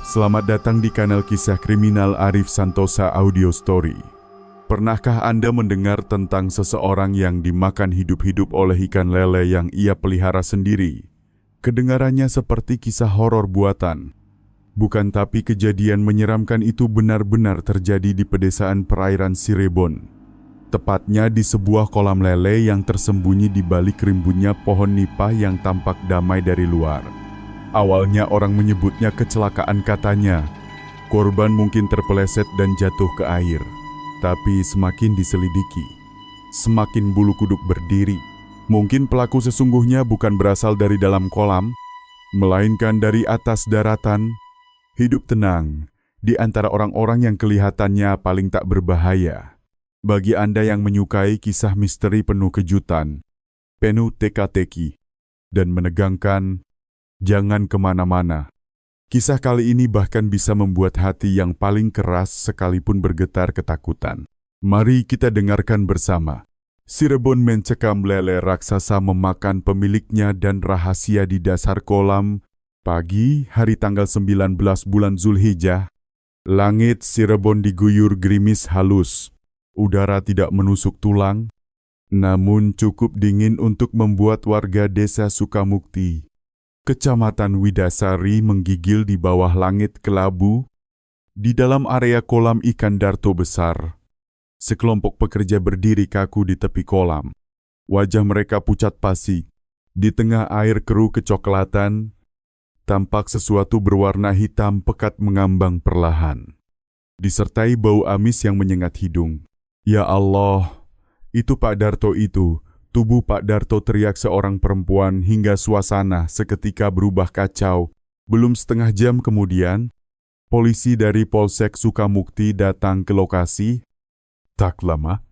Selamat datang di kanal Kisah Kriminal Arif Santosa Audio Story. Pernahkah Anda mendengar tentang seseorang yang dimakan hidup-hidup oleh ikan lele yang ia pelihara sendiri? Kedengarannya seperti kisah horor buatan. Bukan, tapi kejadian menyeramkan itu benar-benar terjadi di pedesaan perairan Cirebon. Tepatnya di sebuah kolam lele yang tersembunyi di balik rimbunnya pohon nipah yang tampak damai dari luar. Awalnya orang menyebutnya kecelakaan, katanya. Korban mungkin terpeleset dan jatuh ke air. Tapi semakin diselidiki, semakin bulu kuduk berdiri. Mungkin pelaku sesungguhnya bukan berasal dari dalam kolam, melainkan dari atas daratan, hidup tenang di antara orang-orang yang kelihatannya paling tak berbahaya. Bagi Anda yang menyukai kisah misteri penuh kejutan, penuh teka-teki, dan menegangkan, jangan kemana-mana. Kisah kali ini bahkan bisa membuat hati yang paling keras sekalipun bergetar ketakutan. Mari kita dengarkan bersama. Cirebon mencekam lele raksasa memakan pemiliknya dan rahasia di dasar kolam. Pagi hari tanggal 19 bulan Zulhijjah, langit Cirebon diguyur gerimis halus. Udara tidak menusuk tulang, namun cukup dingin untuk membuat warga desa Sukamukti, Kecamatan Widasari, menggigil di bawah langit kelabu. Di dalam area kolam ikan Darto besar, sekelompok pekerja berdiri kaku di tepi kolam. Wajah mereka pucat pasi. Di tengah air keruh kecoklatan, tampak sesuatu berwarna hitam pekat mengambang perlahan, disertai bau amis yang menyengat hidung. Ya Allah, itu Pak Darto itu. Tubuh Pak Darto, teriak seorang perempuan, hingga suasana seketika berubah kacau. Belum setengah jam kemudian, polisi dari Polsek Sukamukti datang ke lokasi. Tak lama,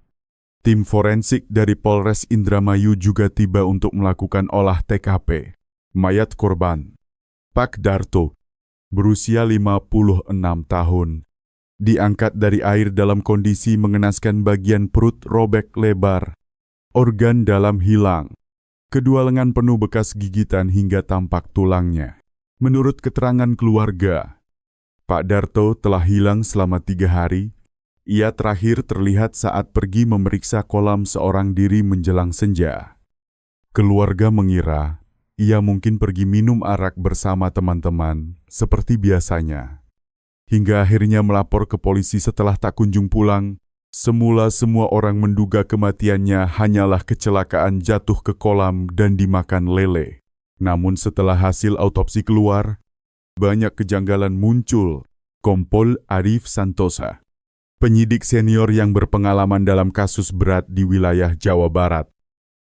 tim forensik dari Polres Indramayu juga tiba untuk melakukan olah TKP. Mayat korban, Pak Darto, berusia 56 tahun, diangkat dari air dalam kondisi mengenaskan. Bagian perut robek lebar, organ dalam hilang, kedua lengan penuh bekas gigitan hingga tampak tulangnya. Menurut keterangan keluarga, Pak Darto telah hilang selama 3 hari. Ia terakhir terlihat saat pergi memeriksa kolam seorang diri menjelang senja. Keluarga mengira ia mungkin pergi minum arak bersama teman-teman seperti biasanya, hingga akhirnya melapor ke polisi setelah tak kunjung pulang. Semula semua orang menduga kematiannya hanyalah kecelakaan jatuh ke kolam dan dimakan lele. Namun setelah hasil autopsi keluar, banyak kejanggalan muncul. Kompol Arif Santosa, penyidik senior yang berpengalaman dalam kasus berat di wilayah Jawa Barat,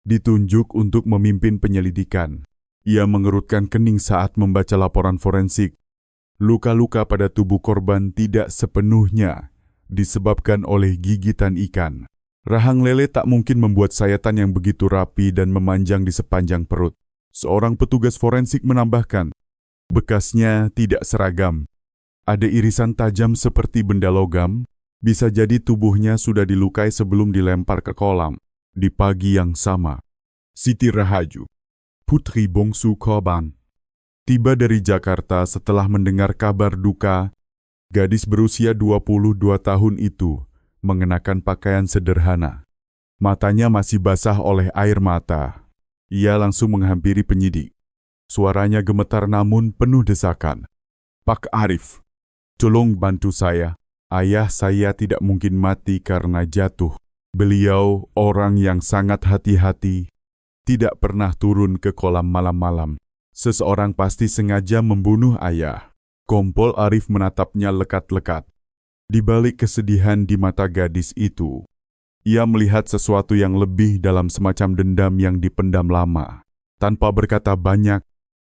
ditunjuk untuk memimpin penyelidikan. Ia mengerutkan kening saat membaca laporan forensik. Luka-luka pada tubuh korban tidak sepenuhnya disebabkan oleh gigitan ikan. Rahang lele tak mungkin membuat sayatan yang begitu rapi dan memanjang di sepanjang perut. Seorang petugas forensik menambahkan, bekasnya tidak seragam. Ada irisan tajam seperti benda logam. Bisa jadi tubuhnya sudah dilukai sebelum dilempar ke kolam. Di pagi yang sama, Siti Rahaju, putri bungsu korban, tiba dari Jakarta setelah mendengar kabar duka. Gadis berusia 22 tahun itu mengenakan pakaian sederhana. Matanya masih basah oleh air mata. Ia langsung menghampiri penyidik. Suaranya gemetar namun penuh desakan. Pak Arif, tolong bantu saya. Ayah saya tidak mungkin mati karena jatuh. Beliau orang yang sangat hati-hati, tidak pernah turun ke kolam malam-malam. Seseorang pasti sengaja membunuh ayah. Kompol Arif menatapnya lekat-lekat. Di balik kesedihan di mata gadis itu, ia melihat sesuatu yang lebih dalam, semacam dendam yang dipendam lama. Tanpa berkata banyak,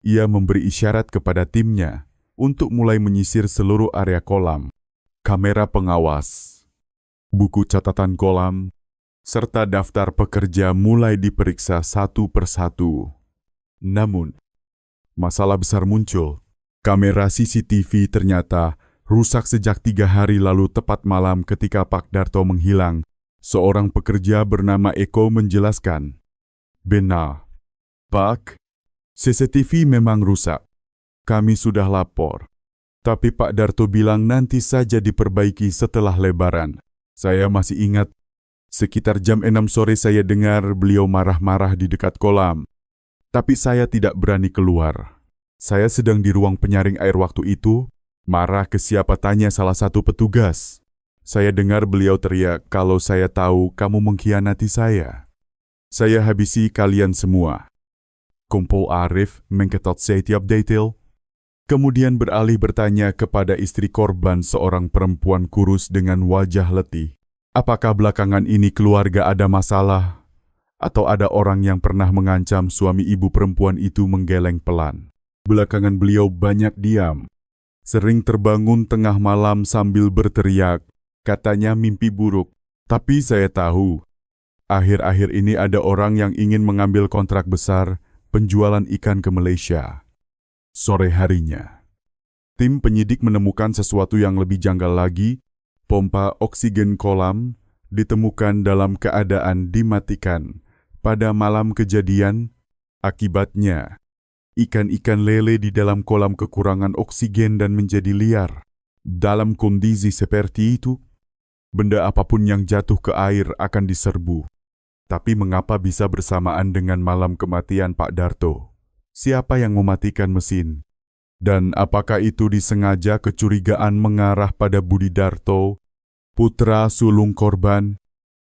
ia memberi isyarat kepada timnya untuk mulai menyisir seluruh area kolam. Kamera pengawas, buku catatan kolam, serta daftar pekerja mulai diperiksa satu persatu. Namun, masalah besar muncul. Kamera CCTV ternyata rusak sejak 3 hari lalu, tepat malam ketika Pak Darto menghilang. Seorang pekerja bernama Eko menjelaskan, "Benar, Pak, CCTV memang rusak. Kami sudah lapor. Tapi Pak Darto bilang nanti saja diperbaiki setelah Lebaran. Saya masih ingat, sekitar jam 6 sore saya dengar beliau marah-marah di dekat kolam. Tapi saya tidak berani keluar. Saya sedang di ruang penyaring air waktu itu, marah ke siapa tanya salah satu petugas. Saya dengar beliau teriak kalau saya tahu kamu mengkhianati saya. Saya habisi kalian semua. Kompol Arif mengketot setiap detail. Kemudian beralih bertanya kepada istri korban, seorang perempuan kurus dengan wajah letih. Apakah belakangan ini keluarga ada masalah? Atau ada orang yang pernah mengancam suami ibu perempuan itu? Menggeleng pelan. Belakangan beliau banyak diam. Sering terbangun tengah malam sambil berteriak. Katanya mimpi buruk. Tapi saya tahu, akhir-akhir ini ada orang yang ingin mengambil kontrak besar penjualan ikan ke Malaysia. Sore harinya, tim penyidik menemukan sesuatu yang lebih janggal lagi. Pompa oksigen kolam ditemukan dalam keadaan dimatikan pada malam kejadian. Akibatnya, ikan-ikan lele di dalam kolam kekurangan oksigen dan menjadi liar. Dalam kondisi seperti itu, benda apapun yang jatuh ke air akan diserbu. Tapi mengapa bisa bersamaan dengan malam kematian Pak Darto? Siapa yang mematikan mesin? Dan apakah itu disengaja? Kecurigaan mengarah pada Budi Darto, putra sulung korban,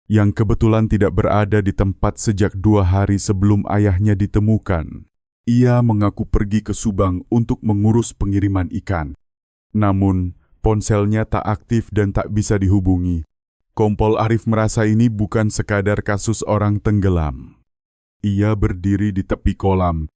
yang kebetulan tidak berada di tempat sejak 2 hari sebelum ayahnya ditemukan. Ia mengaku pergi ke Subang untuk mengurus pengiriman ikan. Namun, ponselnya tak aktif dan tak bisa dihubungi. Kompol Arif merasa ini bukan sekadar kasus orang tenggelam. Ia berdiri di tepi kolam,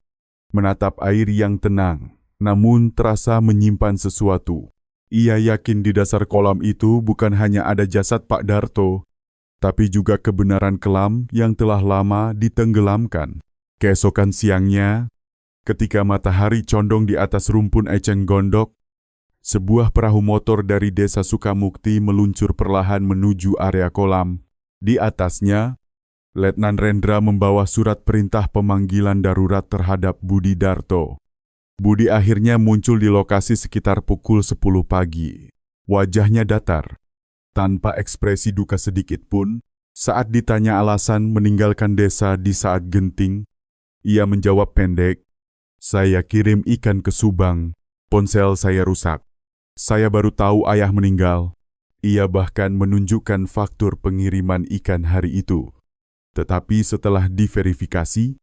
menatap air yang tenang, namun terasa menyimpan sesuatu. Ia yakin di dasar kolam itu bukan hanya ada jasad Pak Darto, tapi juga kebenaran kelam yang telah lama ditenggelamkan. Keesokan siangnya, ketika matahari condong di atas rumpun eceng gondok, sebuah perahu motor dari desa Sukamukti meluncur perlahan menuju area kolam. Di atasnya, Letnan Rendra membawa surat perintah pemanggilan darurat terhadap Budi Darto. Budi akhirnya muncul di lokasi sekitar pukul 10 pagi. Wajahnya datar, tanpa ekspresi duka sedikit pun. Saat ditanya alasan meninggalkan desa di saat genting, ia menjawab pendek, "Saya kirim ikan ke Subang, ponsel saya rusak. Saya baru tahu ayah meninggal." Ia bahkan menunjukkan faktur pengiriman ikan hari itu. Tetapi setelah diverifikasi,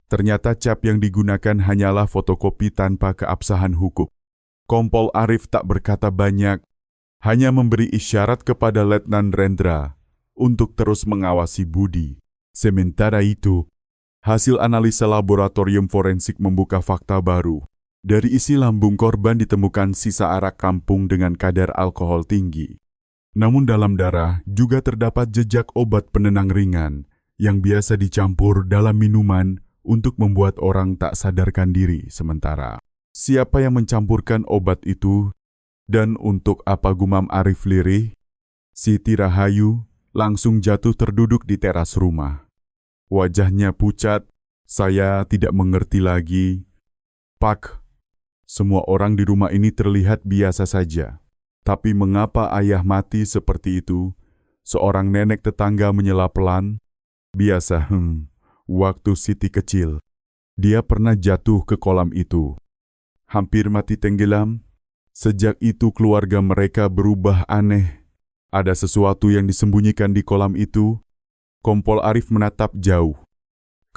ternyata cap yang digunakan hanyalah fotokopi tanpa keabsahan hukum. Kompol Arif tak berkata banyak, hanya memberi isyarat kepada Letnan Rendra untuk terus mengawasi Budi. Sementara itu, hasil analisa laboratorium forensik membuka fakta baru. Dari isi lambung korban ditemukan sisa arak kampung dengan kadar alkohol tinggi. Namun dalam darah juga terdapat jejak obat penenang ringan yang biasa dicampur dalam minuman untuk membuat orang tak sadarkan diri sementara. Siapa yang mencampurkan obat itu dan untuk apa, gumam Arif lirih? Siti Rahayu langsung jatuh terduduk di teras rumah. Wajahnya pucat. "Saya tidak mengerti lagi, Pak. Semua orang di rumah ini terlihat biasa saja. Tapi mengapa ayah mati seperti itu?" Seorang nenek tetangga menyela pelan. "Biasa, waktu Siti kecil, dia pernah jatuh ke kolam itu. Hampir mati tenggelam. Sejak itu keluarga mereka berubah aneh. Ada sesuatu yang disembunyikan di kolam itu." Kompol Arif menatap jauh.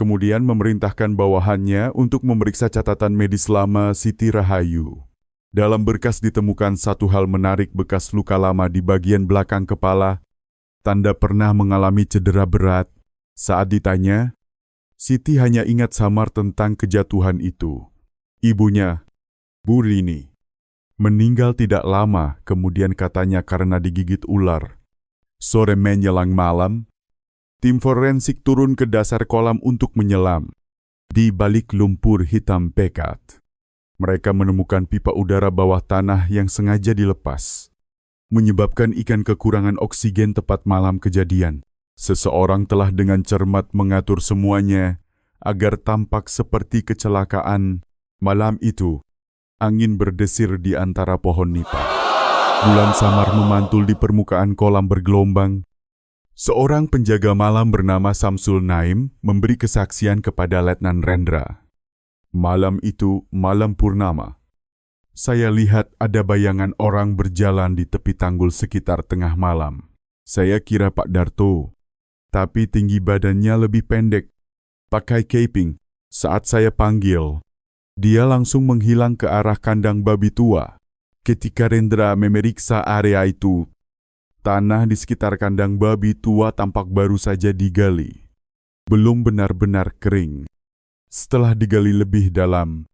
Kemudian memerintahkan bawahannya untuk memeriksa catatan medis lama Siti Rahayu. Dalam berkas ditemukan satu hal menarik, bekas luka lama di bagian belakang kepala, tanda pernah mengalami cedera berat. Saat ditanya, Siti hanya ingat samar tentang kejatuhan itu. Ibunya, Bu Rini, meninggal tidak lama kemudian katanya karena digigit ular. Sore menjelang malam, tim forensik turun ke dasar kolam untuk menyelam. Di balik lumpur hitam pekat, mereka menemukan pipa udara bawah tanah yang sengaja dilepas, menyebabkan ikan kekurangan oksigen tepat malam kejadian. Seseorang telah dengan cermat mengatur semuanya agar tampak seperti kecelakaan malam itu. Angin berdesir di antara pohon nipah. Bulan samar memantul di permukaan kolam bergelombang. Seorang penjaga malam bernama Samsul Naim memberi kesaksian kepada Letnan Rendra. Malam itu malam purnama. Saya lihat ada bayangan orang berjalan di tepi tanggul sekitar tengah malam. Saya kira Pak Darto, tapi tinggi badannya lebih pendek, pakai keping. Saat saya panggil, dia langsung menghilang ke arah kandang babi tua. Ketika Rendra memeriksa area itu, tanah di sekitar kandang babi tua tampak baru saja digali. Belum benar-benar kering. Setelah digali lebih dalam,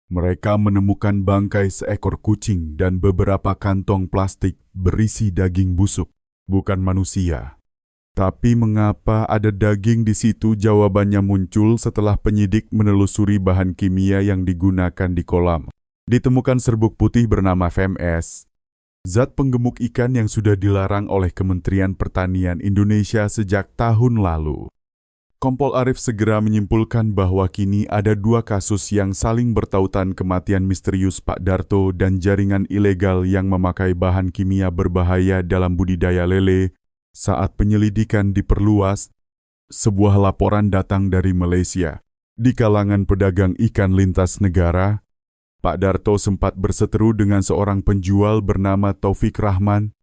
mereka menemukan bangkai seekor kucing dan beberapa kantong plastik berisi daging busuk, bukan manusia. Tapi mengapa ada daging di situ? Jawabannya muncul setelah penyidik menelusuri bahan kimia yang digunakan di kolam. Ditemukan serbuk putih bernama VMS, zat penggemuk ikan yang sudah dilarang oleh Kementerian Pertanian Indonesia sejak tahun lalu. Kompol Arif segera menyimpulkan bahwa kini ada dua kasus yang saling bertautan: kematian misterius Pak Darto dan jaringan ilegal yang memakai bahan kimia berbahaya dalam budidaya lele. Saat penyelidikan diperluas, sebuah laporan datang dari Malaysia. Di kalangan pedagang ikan lintas negara, Pak Darto sempat berseteru dengan seorang penjual bernama Taufik Rahman,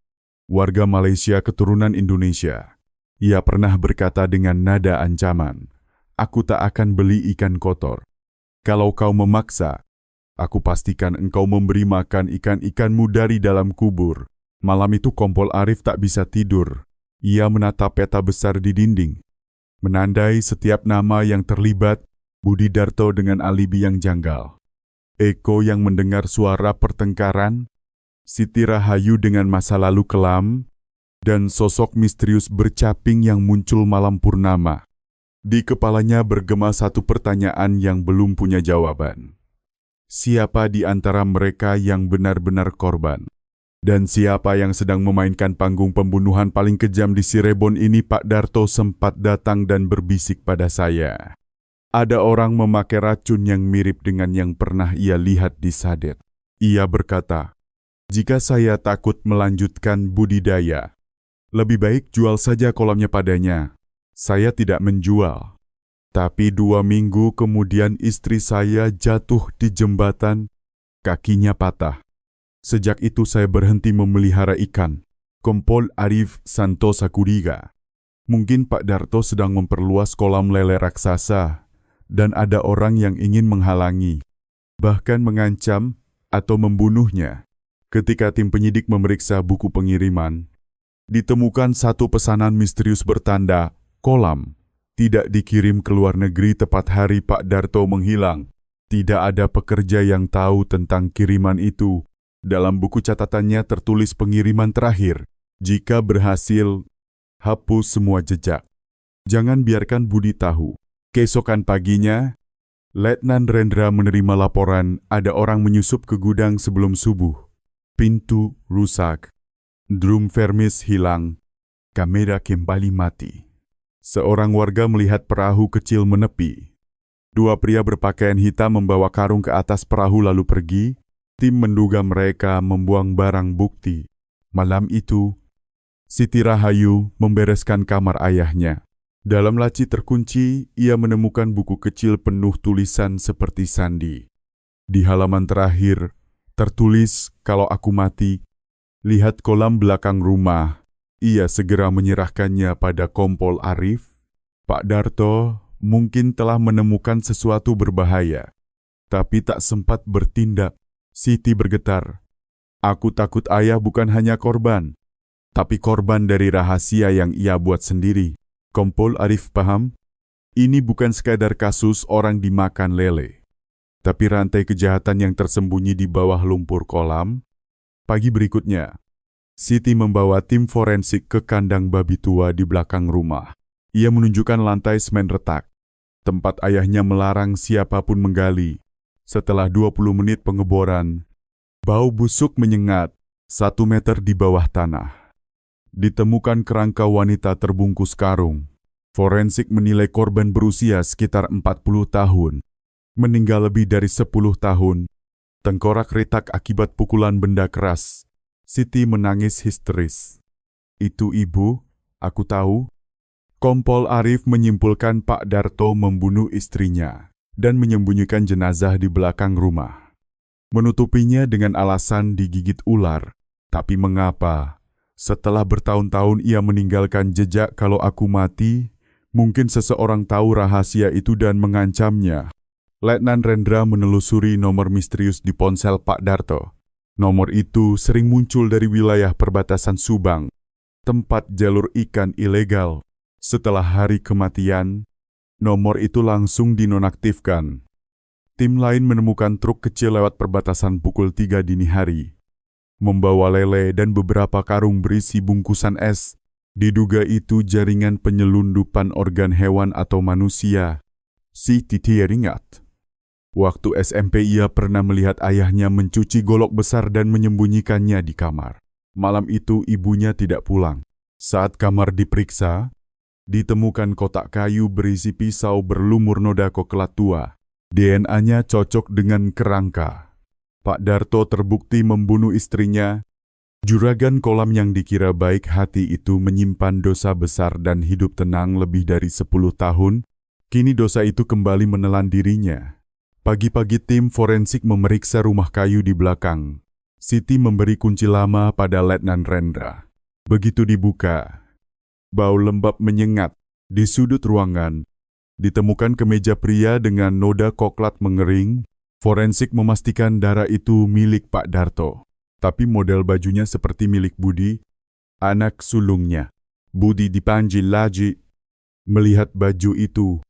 warga Malaysia keturunan Indonesia. Ia pernah berkata dengan nada ancaman, "Aku tak akan beli ikan kotor. Kalau kau memaksa, aku pastikan engkau memberi makan ikan-ikanmu dari dalam kubur." Malam itu Kompol Arif tak bisa tidur. Ia menatap peta besar di dinding, menandai setiap nama yang terlibat. Budi Darto dengan alibi yang janggal, Eko yang mendengar suara pertengkaran, Siti Rahayu dengan masa lalu kelam, dan sosok misterius bercaping yang muncul malam purnama. Di kepalanya bergema satu pertanyaan yang belum punya jawaban. Siapa di antara mereka yang benar-benar korban? Dan siapa yang sedang memainkan panggung pembunuhan paling kejam di Cirebon ini? Pak Darto sempat datang dan berbisik pada saya. Ada orang memakai racun yang mirip dengan yang pernah ia lihat di Sadet. Ia berkata, "Jika saya takut melanjutkan budidaya, lebih baik jual saja kolamnya padanya." Saya tidak menjual. Tapi 2 minggu kemudian istri saya jatuh di jembatan, kakinya patah. Sejak itu saya berhenti memelihara ikan. Kompol Arif Santosa curiga. Mungkin Pak Darto sedang memperluas kolam lele raksasa, dan ada orang yang ingin menghalangi, bahkan mengancam atau membunuhnya. Ketika tim penyidik memeriksa buku pengiriman, ditemukan satu pesanan misterius bertanda kolam tidak dikirim ke luar negeri tepat hari Pak Darto menghilang. Tidak ada pekerja yang tahu tentang kiriman itu. Dalam buku catatannya tertulis pengiriman terakhir. Jika berhasil, hapus semua jejak. Jangan biarkan Budi tahu. Keesokan paginya, Letnan Rendra menerima laporan ada orang menyusup ke gudang sebelum subuh. Pintu rusak, drum vermis hilang, kamera kembali mati. Seorang warga melihat perahu kecil menepi. 2 pria berpakaian hitam membawa karung ke atas perahu lalu pergi. Tim menduga mereka membuang barang bukti. Malam itu, Siti Rahayu membereskan kamar ayahnya. Dalam laci terkunci, ia menemukan buku kecil penuh tulisan seperti sandi. Di halaman terakhir, tertulis, "Kalau aku mati, lihat kolam belakang rumah." Ia segera menyerahkannya pada Kompol Arif. Pak Darto mungkin telah menemukan sesuatu berbahaya, tapi tak sempat bertindak. Siti bergetar. "Aku takut ayah bukan hanya korban, tapi korban dari rahasia yang ia buat sendiri." Kompol Arif paham, ini bukan sekadar kasus orang dimakan lele, tapi rantai kejahatan yang tersembunyi di bawah lumpur kolam. Pagi berikutnya, Siti membawa tim forensik ke kandang babi tua di belakang rumah. Ia menunjukkan lantai semen retak, tempat ayahnya melarang siapapun menggali. Setelah 20 menit pengeboran, bau busuk menyengat 1 meter di bawah tanah. Ditemukan kerangka wanita terbungkus karung. Forensik menilai korban berusia sekitar 40 tahun, meninggal lebih dari 10 tahun. Tengkorak retak akibat pukulan benda keras. Siti menangis histeris. Itu ibu, aku tahu. Kompol Arif menyimpulkan Pak Darto membunuh istrinya dan menyembunyikan jenazah di belakang rumah. Menutupinya dengan alasan digigit ular. Tapi mengapa? Setelah bertahun-tahun ia meninggalkan jejak kalau aku mati, mungkin seseorang tahu rahasia itu dan mengancamnya. Letnan Rendra menelusuri nomor misterius di ponsel Pak Darto. Nomor itu sering muncul dari wilayah perbatasan Subang, tempat jalur ikan ilegal. Setelah hari kematian, nomor itu langsung dinonaktifkan. Tim lain menemukan truk kecil lewat perbatasan pukul 3 dini hari. Membawa lele dan beberapa karung berisi bungkusan es. Diduga itu jaringan penyelundupan organ hewan atau manusia. Si Titi ingat. Waktu SMP ia pernah melihat ayahnya mencuci golok besar dan menyembunyikannya di kamar. Malam itu ibunya tidak pulang. Saat kamar diperiksa, ditemukan kotak kayu berisi pisau berlumur noda koklat tua. DNA-nya cocok dengan kerangka. Pak Darto terbukti membunuh istrinya. Juragan kolam yang dikira baik hati itu menyimpan dosa besar dan hidup tenang lebih dari 10 tahun. Kini dosa itu kembali menelan dirinya. Pagi-pagi tim forensik memeriksa rumah kayu di belakang. Siti memberi kunci lama pada Letnan Rendra. Begitu dibuka, bau lembab menyengat. Di sudut ruangan, ditemukan kemeja pria dengan noda koklat mengering. Forensik memastikan darah itu milik Pak Darto. Tapi model bajunya seperti milik Budi, anak sulungnya. Budi dipanggil lagi. Melihat baju itu,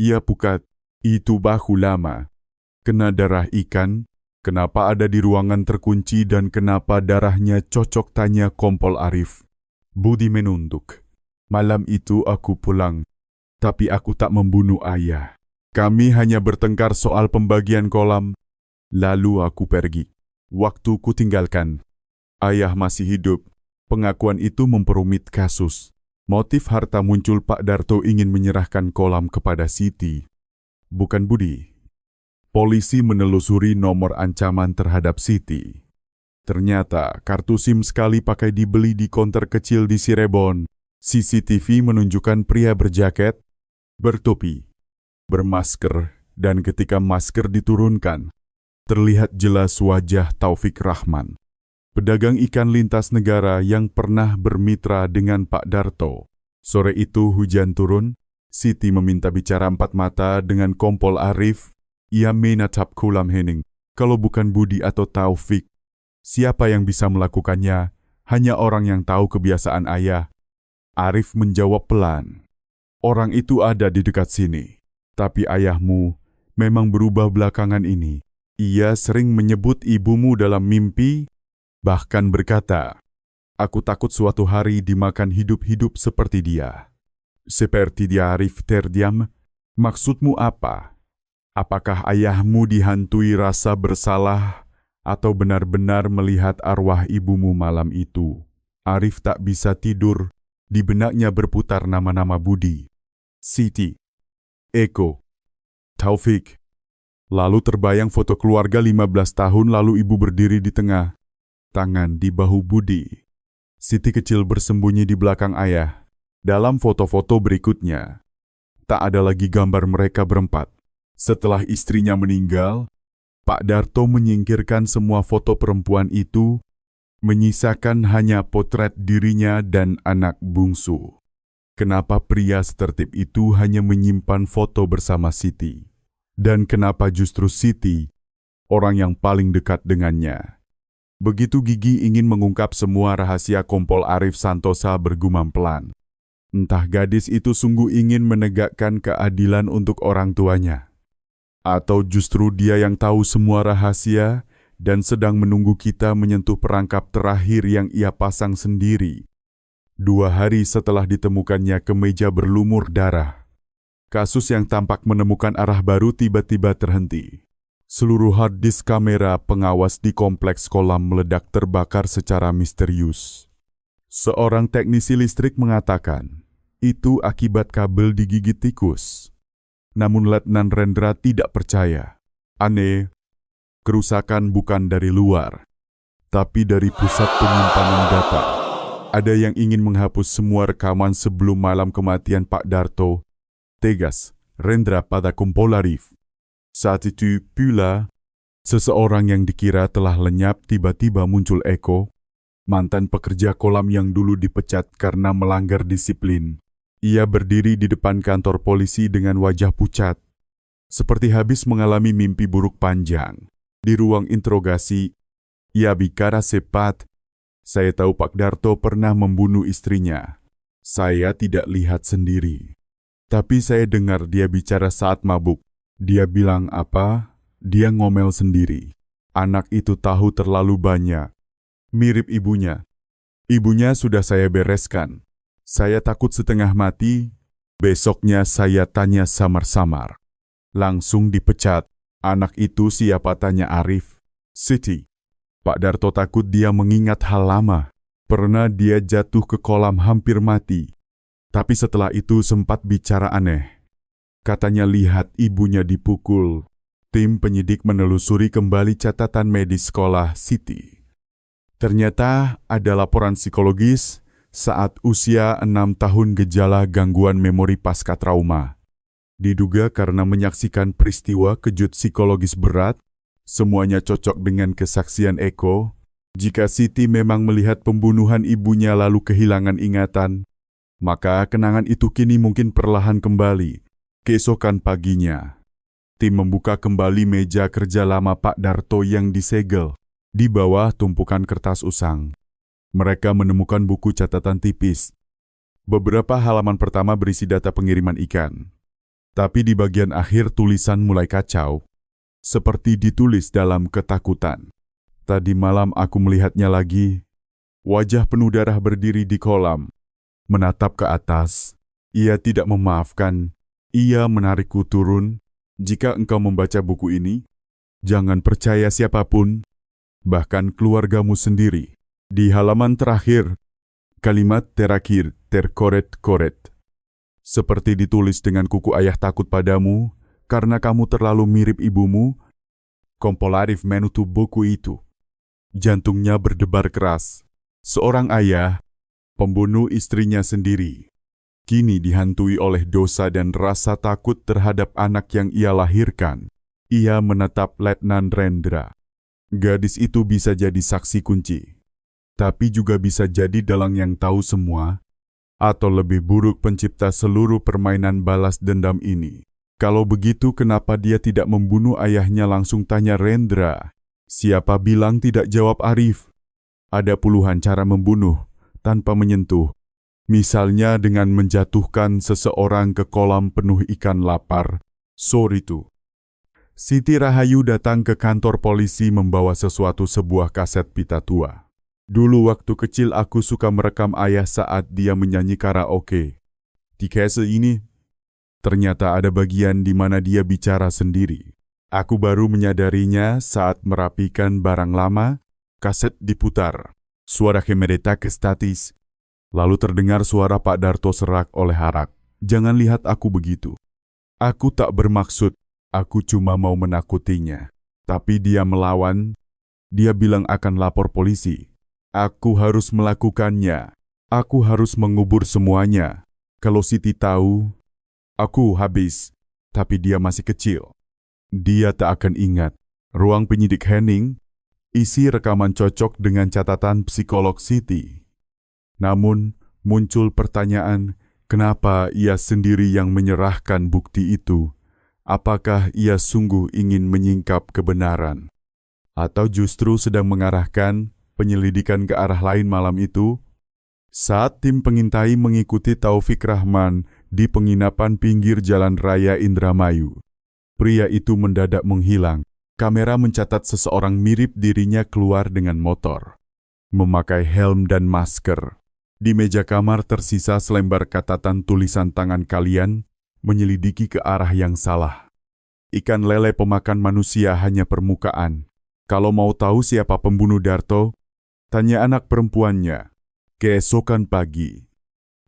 ia pukat, itu bahu lama. Kena darah ikan, kenapa ada di ruangan terkunci dan kenapa darahnya cocok, tanya Kompol Arif. Budi menunduk. Malam itu aku pulang, tapi aku tak membunuh ayah. Kami hanya bertengkar soal pembagian kolam, lalu aku pergi. Waktu ku tinggalkan, ayah masih hidup. Pengakuan itu memperumit kasus. Motif harta muncul. Pak Darto ingin menyerahkan kolam kepada Siti, bukan Budi. Polisi menelusuri nomor ancaman terhadap Siti. Ternyata kartu SIM sekali pakai dibeli di konter kecil di Cirebon. CCTV menunjukkan pria berjaket, bertopi, bermasker, dan ketika masker diturunkan, terlihat jelas wajah Taufik Rahman, pedagang ikan lintas negara yang pernah bermitra dengan Pak Darto. Sore itu hujan turun, Siti meminta bicara empat mata dengan Kompol Arif. Ia menatap kolam hening. Kalau bukan Budi atau Taufik, siapa yang bisa melakukannya? Hanya orang yang tahu kebiasaan ayah. Arif menjawab pelan. Orang itu ada di dekat sini. Tapi ayahmu memang berubah belakangan ini. Ia sering menyebut ibumu dalam mimpi, bahkan berkata, aku takut suatu hari dimakan hidup-hidup seperti dia. Seperti dia. Arif terdiam. Maksudmu apa? Apakah ayahmu dihantui rasa bersalah atau benar-benar melihat arwah ibumu malam itu? Arif tak bisa tidur, di benaknya berputar nama-nama Budi, Siti, Eko, Taufik. Lalu terbayang foto keluarga 15 tahun lalu, ibu berdiri di tengah, tangan di bahu Budi. Siti kecil bersembunyi di belakang ayah. Dalam foto-foto berikutnya, tak ada lagi gambar mereka berempat. Setelah istrinya meninggal, Pak Darto menyingkirkan semua foto perempuan itu, menyisakan hanya potret dirinya dan anak bungsu. Kenapa pria setertib itu hanya menyimpan foto bersama Siti? Dan kenapa justru Siti, orang yang paling dekat dengannya? Begitu gigi ingin mengungkap semua rahasia, Kompol Arif Santosa bergumam pelan. Entah gadis itu sungguh ingin menegakkan keadilan untuk orang tuanya, atau justru dia yang tahu semua rahasia dan sedang menunggu kita menyentuh perangkap terakhir yang ia pasang sendiri. 2 hari setelah ditemukannya kemeja berlumur darah, kasus yang tampak menemukan arah baru tiba-tiba terhenti. Seluruh hard disk kamera pengawas di kompleks kolam meledak terbakar secara misterius. Seorang teknisi listrik mengatakan, itu akibat kabel digigit tikus. Namun Letnan Rendra tidak percaya. Aneh, Kerusakan bukan dari luar, tapi dari pusat penyimpanan data. Ada yang ingin menghapus semua rekaman sebelum malam kematian Pak Darto, tegas Rendra pada Kompol Arif. Saat itu pula, seseorang yang dikira telah lenyap tiba-tiba muncul Eko, mantan pekerja kolam yang dulu dipecat karena melanggar disiplin. Ia berdiri di depan kantor polisi dengan wajah pucat, seperti habis mengalami mimpi buruk panjang. Di ruang interogasi, ia bicara cepat. Saya tahu Pak Darto pernah membunuh istrinya. Saya tidak lihat sendiri. Tapi saya dengar dia bicara saat mabuk. Dia bilang apa? Dia ngomel sendiri. Anak itu tahu terlalu banyak. Mirip ibunya. Ibunya sudah saya bereskan. Saya takut setengah mati. Besoknya saya tanya samar-samar. Langsung dipecat. Anak itu siapa, tanya Arif. Siti. Pak Darto takut dia mengingat hal lama. Pernah dia jatuh ke kolam hampir mati. Tapi setelah itu sempat bicara aneh. Katanya lihat ibunya dipukul. Tim penyidik menelusuri kembali catatan medis sekolah Siti. Ternyata ada laporan psikologis saat usia 6 tahun gejala gangguan memori pasca trauma. Diduga karena menyaksikan peristiwa kejut psikologis berat, semuanya cocok dengan kesaksian Eko. Jika Siti memang melihat pembunuhan ibunya lalu kehilangan ingatan, maka kenangan itu kini mungkin perlahan kembali. Keesokan paginya, tim membuka kembali meja kerja lama Pak Darto yang disegel. Di bawah tumpukan kertas usang, mereka menemukan buku catatan tipis. Beberapa halaman pertama berisi data pengiriman ikan. Tapi di bagian akhir tulisan mulai kacau, seperti ditulis dalam ketakutan. Tadi malam aku melihatnya lagi, wajah penuh darah berdiri di kolam, menatap ke atas. Ia tidak memaafkan, ia menarikku turun. Jika engkau membaca buku ini, jangan percaya siapapun, bahkan keluargamu sendiri. Di halaman terakhir, kalimat terakhir terkoret-koret. Seperti ditulis dengan kuku ayah takut padamu, karena kamu terlalu mirip ibumu. Kompol Arif menutup buku itu. Jantungnya berdebar keras. Seorang ayah, pembunuh istrinya sendiri, kini dihantui oleh dosa dan rasa takut terhadap anak yang ia lahirkan. Ia menatap Letnan Rendra. Gadis itu bisa jadi saksi kunci, tapi juga bisa jadi dalang yang tahu semua, atau lebih buruk pencipta seluruh permainan balas dendam ini. Kalau begitu kenapa dia tidak membunuh ayahnya, langsung tanya Rendra. Siapa bilang tidak, jawab Arif. Ada puluhan cara membunuh tanpa menyentuh. Misalnya dengan menjatuhkan seseorang ke kolam penuh ikan lapar. Sore itu, Siti Rahayu datang ke kantor polisi membawa sebuah kaset pita tua. Dulu waktu kecil aku suka merekam ayah saat dia menyanyi karaoke. Di kaset ini, ternyata ada bagian di mana dia bicara sendiri. Aku baru menyadarinya saat merapikan barang lama, kaset diputar. Suara kemeretak statis. Lalu terdengar suara Pak Darto serak oleh Harak. Jangan lihat aku begitu. Aku tak bermaksud, aku cuma mau menakutinya. Tapi dia melawan, dia bilang akan lapor polisi. Aku harus melakukannya. Aku harus mengubur semuanya. Kalau Siti tahu, aku habis. Tapi dia masih kecil. Dia tak akan ingat. Ruang penyidik Henning, isi rekaman cocok dengan catatan psikolog Siti. Namun, muncul pertanyaan, kenapa ia sendiri yang menyerahkan bukti itu? Apakah ia sungguh ingin menyingkap kebenaran? Atau justru sedang mengarahkan penyelidikan ke arah lain malam itu? Saat tim pengintai mengikuti Taufik Rahman di penginapan pinggir Jalan Raya Indramayu, pria itu mendadak menghilang. Kamera mencatat seseorang mirip dirinya keluar dengan motor, memakai helm dan masker. Di meja kamar tersisa selembar catatan tulisan tangan kalian menyelidiki ke arah yang salah. Ikan lele pemakan manusia hanya permukaan. Kalau mau tahu siapa pembunuh Darto, tanya anak perempuannya. Keesokan pagi,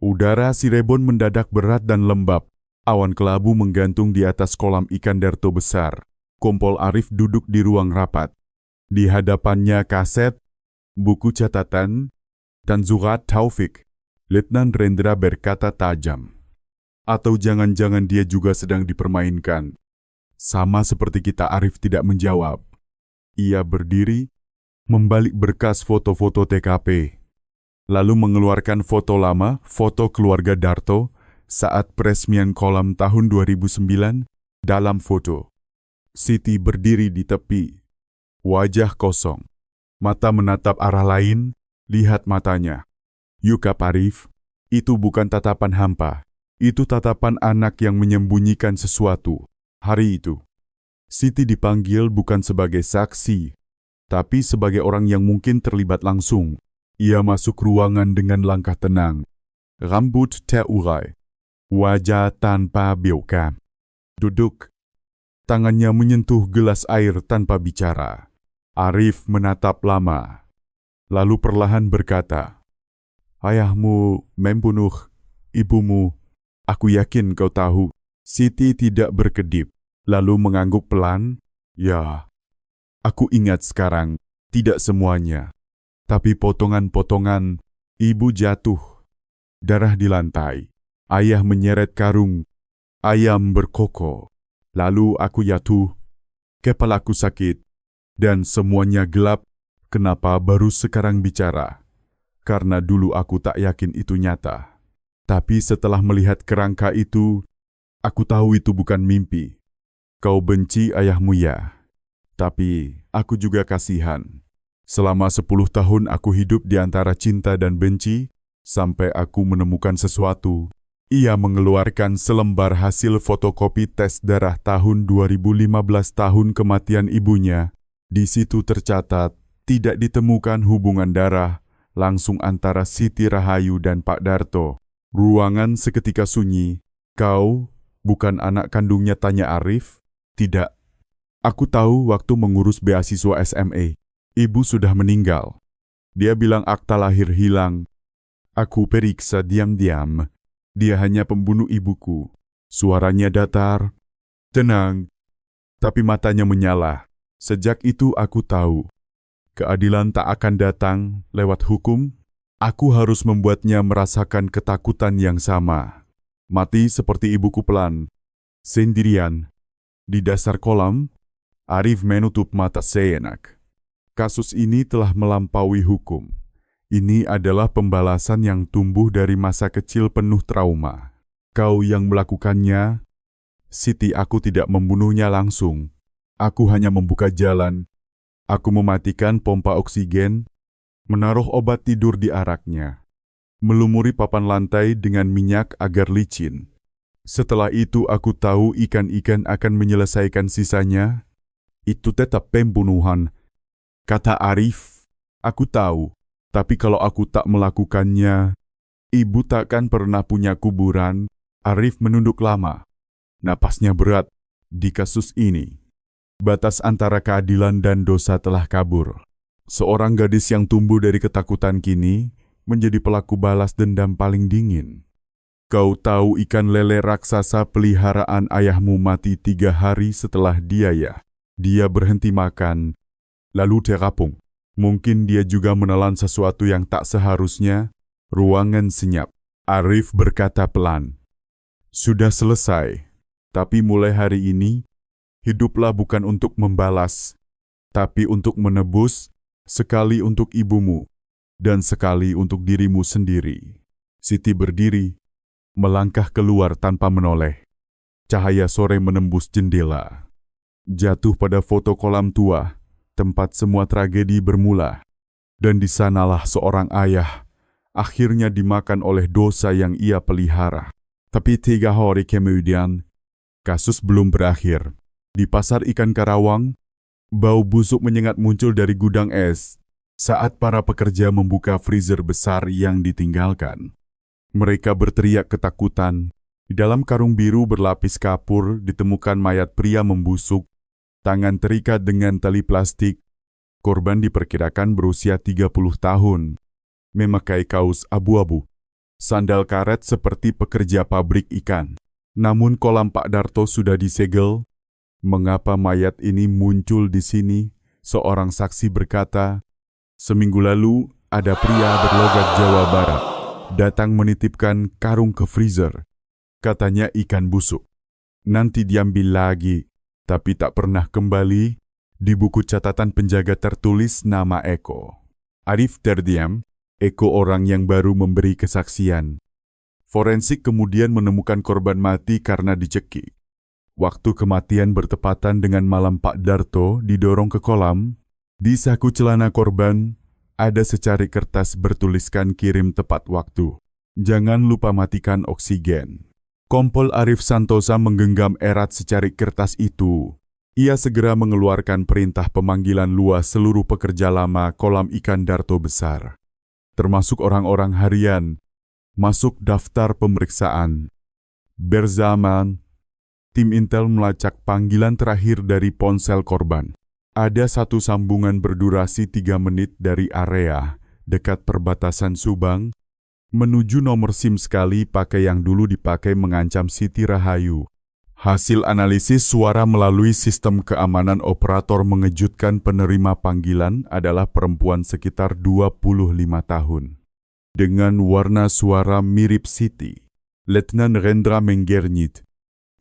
udara Cirebon mendadak berat dan lembab. Awan kelabu menggantung di atas kolam ikan Darto besar. Kompol Arif duduk di ruang rapat. Di hadapannya kaset, buku catatan, dan surat Taufik. Letnan Rendra berkata tajam. Atau jangan-jangan dia juga sedang dipermainkan. Sama seperti kita, Arif tidak menjawab. Ia berdiri, membalik berkas foto-foto TKP. Lalu mengeluarkan foto lama, foto keluarga Darto, saat peresmian kolam tahun 2009, dalam foto. Siti berdiri di tepi. Wajah kosong. Mata menatap arah lain, lihat matanya. Yukap Arif, itu bukan tatapan hampa. Itu tatapan anak yang menyembunyikan sesuatu. Hari itu, Siti dipanggil bukan sebagai saksi, tapi sebagai orang yang mungkin terlibat langsung. Ia masuk ruangan dengan langkah tenang. Rambut terurai. Wajah tanpa bioka. Duduk. Tangannya menyentuh gelas air tanpa bicara. Arif menatap lama. Lalu perlahan berkata, "Ayahmu membunuh ibumu. Aku yakin kau tahu." Siti tidak berkedip, lalu mengangguk pelan, "Ya, aku ingat sekarang, tidak semuanya. Tapi potongan-potongan, ibu jatuh. Darah di lantai. Ayah menyeret karung. Ayam berkokok. Lalu aku jatuh. Kepalaku sakit. Dan semuanya gelap. Kenapa baru sekarang bicara? Karena dulu aku tak yakin itu nyata. Tapi setelah melihat kerangka itu, aku tahu itu bukan mimpi. Kau benci ayahmu ya. Tapi aku juga kasihan. Selama 10 tahun aku hidup di antara cinta dan benci, sampai aku menemukan sesuatu." Ia mengeluarkan selembar hasil fotokopi tes darah tahun 2015 tahun kematian ibunya. Di situ tercatat, tidak ditemukan hubungan darah langsung antara Siti Rahayu dan Pak Darto. Ruangan seketika sunyi. "Kau bukan anak kandungnya?" tanya Arif. "Tidak. Aku tahu waktu mengurus beasiswa SMA. Ibu sudah meninggal. Dia bilang akta lahir hilang. Aku periksa diam-diam. Dia hanya pembunuh ibuku." Suaranya datar, tenang, tapi matanya menyala. "Sejak itu aku tahu, keadilan tak akan datang lewat hukum. Aku harus membuatnya merasakan ketakutan yang sama. Mati seperti ibuku pelan, sendirian." Di dasar kolam, Arif menutup mata sejenak. Kasus ini telah melampaui hukum. Ini adalah pembalasan yang tumbuh dari masa kecil penuh trauma. Kau yang melakukannya, Siti. Aku tidak membunuhnya langsung. Aku hanya membuka jalan. Aku mematikan pompa oksigen, menaruh obat tidur di araknya, melumuri papan lantai dengan minyak agar licin. Setelah itu aku tahu ikan-ikan akan menyelesaikan sisanya. Itu tetap pembunuhan, kata Arif. Aku tahu. Tapi kalau aku tak melakukannya, ibu takkan pernah punya kuburan. Arif menunduk lama. Napasnya berat. Di kasus ini, batas antara keadilan dan dosa telah kabur. Seorang gadis yang tumbuh dari ketakutan kini menjadi pelaku balas dendam paling dingin. Kau tahu ikan lele raksasa peliharaan ayahmu mati 3 hari setelah dia berhenti makan, lalu terapung. Mungkin dia juga menelan sesuatu yang tak seharusnya. Ruangan senyap. Arif berkata pelan, "Sudah selesai. Tapi mulai hari ini, hiduplah bukan untuk membalas, tapi untuk menebus, sekali untuk ibumu, dan sekali untuk dirimu sendiri." Siti berdiri, melangkah keluar tanpa menoleh. Cahaya sore menembus jendela. Jatuh pada foto kolam tua, tempat semua tragedi bermula. Dan di sanalah seorang ayah akhirnya dimakan oleh dosa yang ia pelihara. Tapi 3 hari kemudian, kasus belum berakhir. Di pasar ikan Karawang, bau busuk menyengat muncul dari gudang es saat para pekerja membuka freezer besar yang ditinggalkan. Mereka berteriak ketakutan. Di dalam karung biru berlapis kapur ditemukan mayat pria membusuk, tangan terikat dengan tali plastik. Korban diperkirakan berusia 30 tahun, memakai kaos abu-abu, sandal karet seperti pekerja pabrik ikan. Namun kolam Pak Darto sudah disegel, Mengapa mayat ini muncul di sini? Seorang saksi berkata, seminggu lalu ada pria berlogat Jawa Barat datang menitipkan karung ke freezer. Katanya ikan busuk. Nanti diambil lagi, tapi tak pernah kembali. Di buku catatan penjaga tertulis nama Eko. Arif terdiam. Eko orang yang baru memberi kesaksian. Forensik kemudian menemukan korban mati karena dicekik. Waktu kematian bertepatan dengan malam Pak Darto didorong ke kolam. Di saku celana korban, ada secari kertas bertuliskan kirim tepat waktu. Jangan lupa matikan oksigen. Kompol Arif Santosa menggenggam erat secari kertas itu. Ia segera mengeluarkan perintah pemanggilan luas seluruh pekerja lama kolam ikan Darto Besar. Termasuk orang-orang harian, masuk daftar pemeriksaan. Berzaman, tim Intel melacak panggilan terakhir dari ponsel korban. Ada satu sambungan berdurasi 3 menit dari area dekat perbatasan Subang menuju nomor SIM sekali pakai yang dulu dipakai mengancam Siti Rahayu. Hasil analisis suara melalui sistem keamanan operator mengejutkan. Penerima panggilan adalah perempuan sekitar 25 tahun. Dengan warna suara mirip Siti, Letnan Rendra menggernit.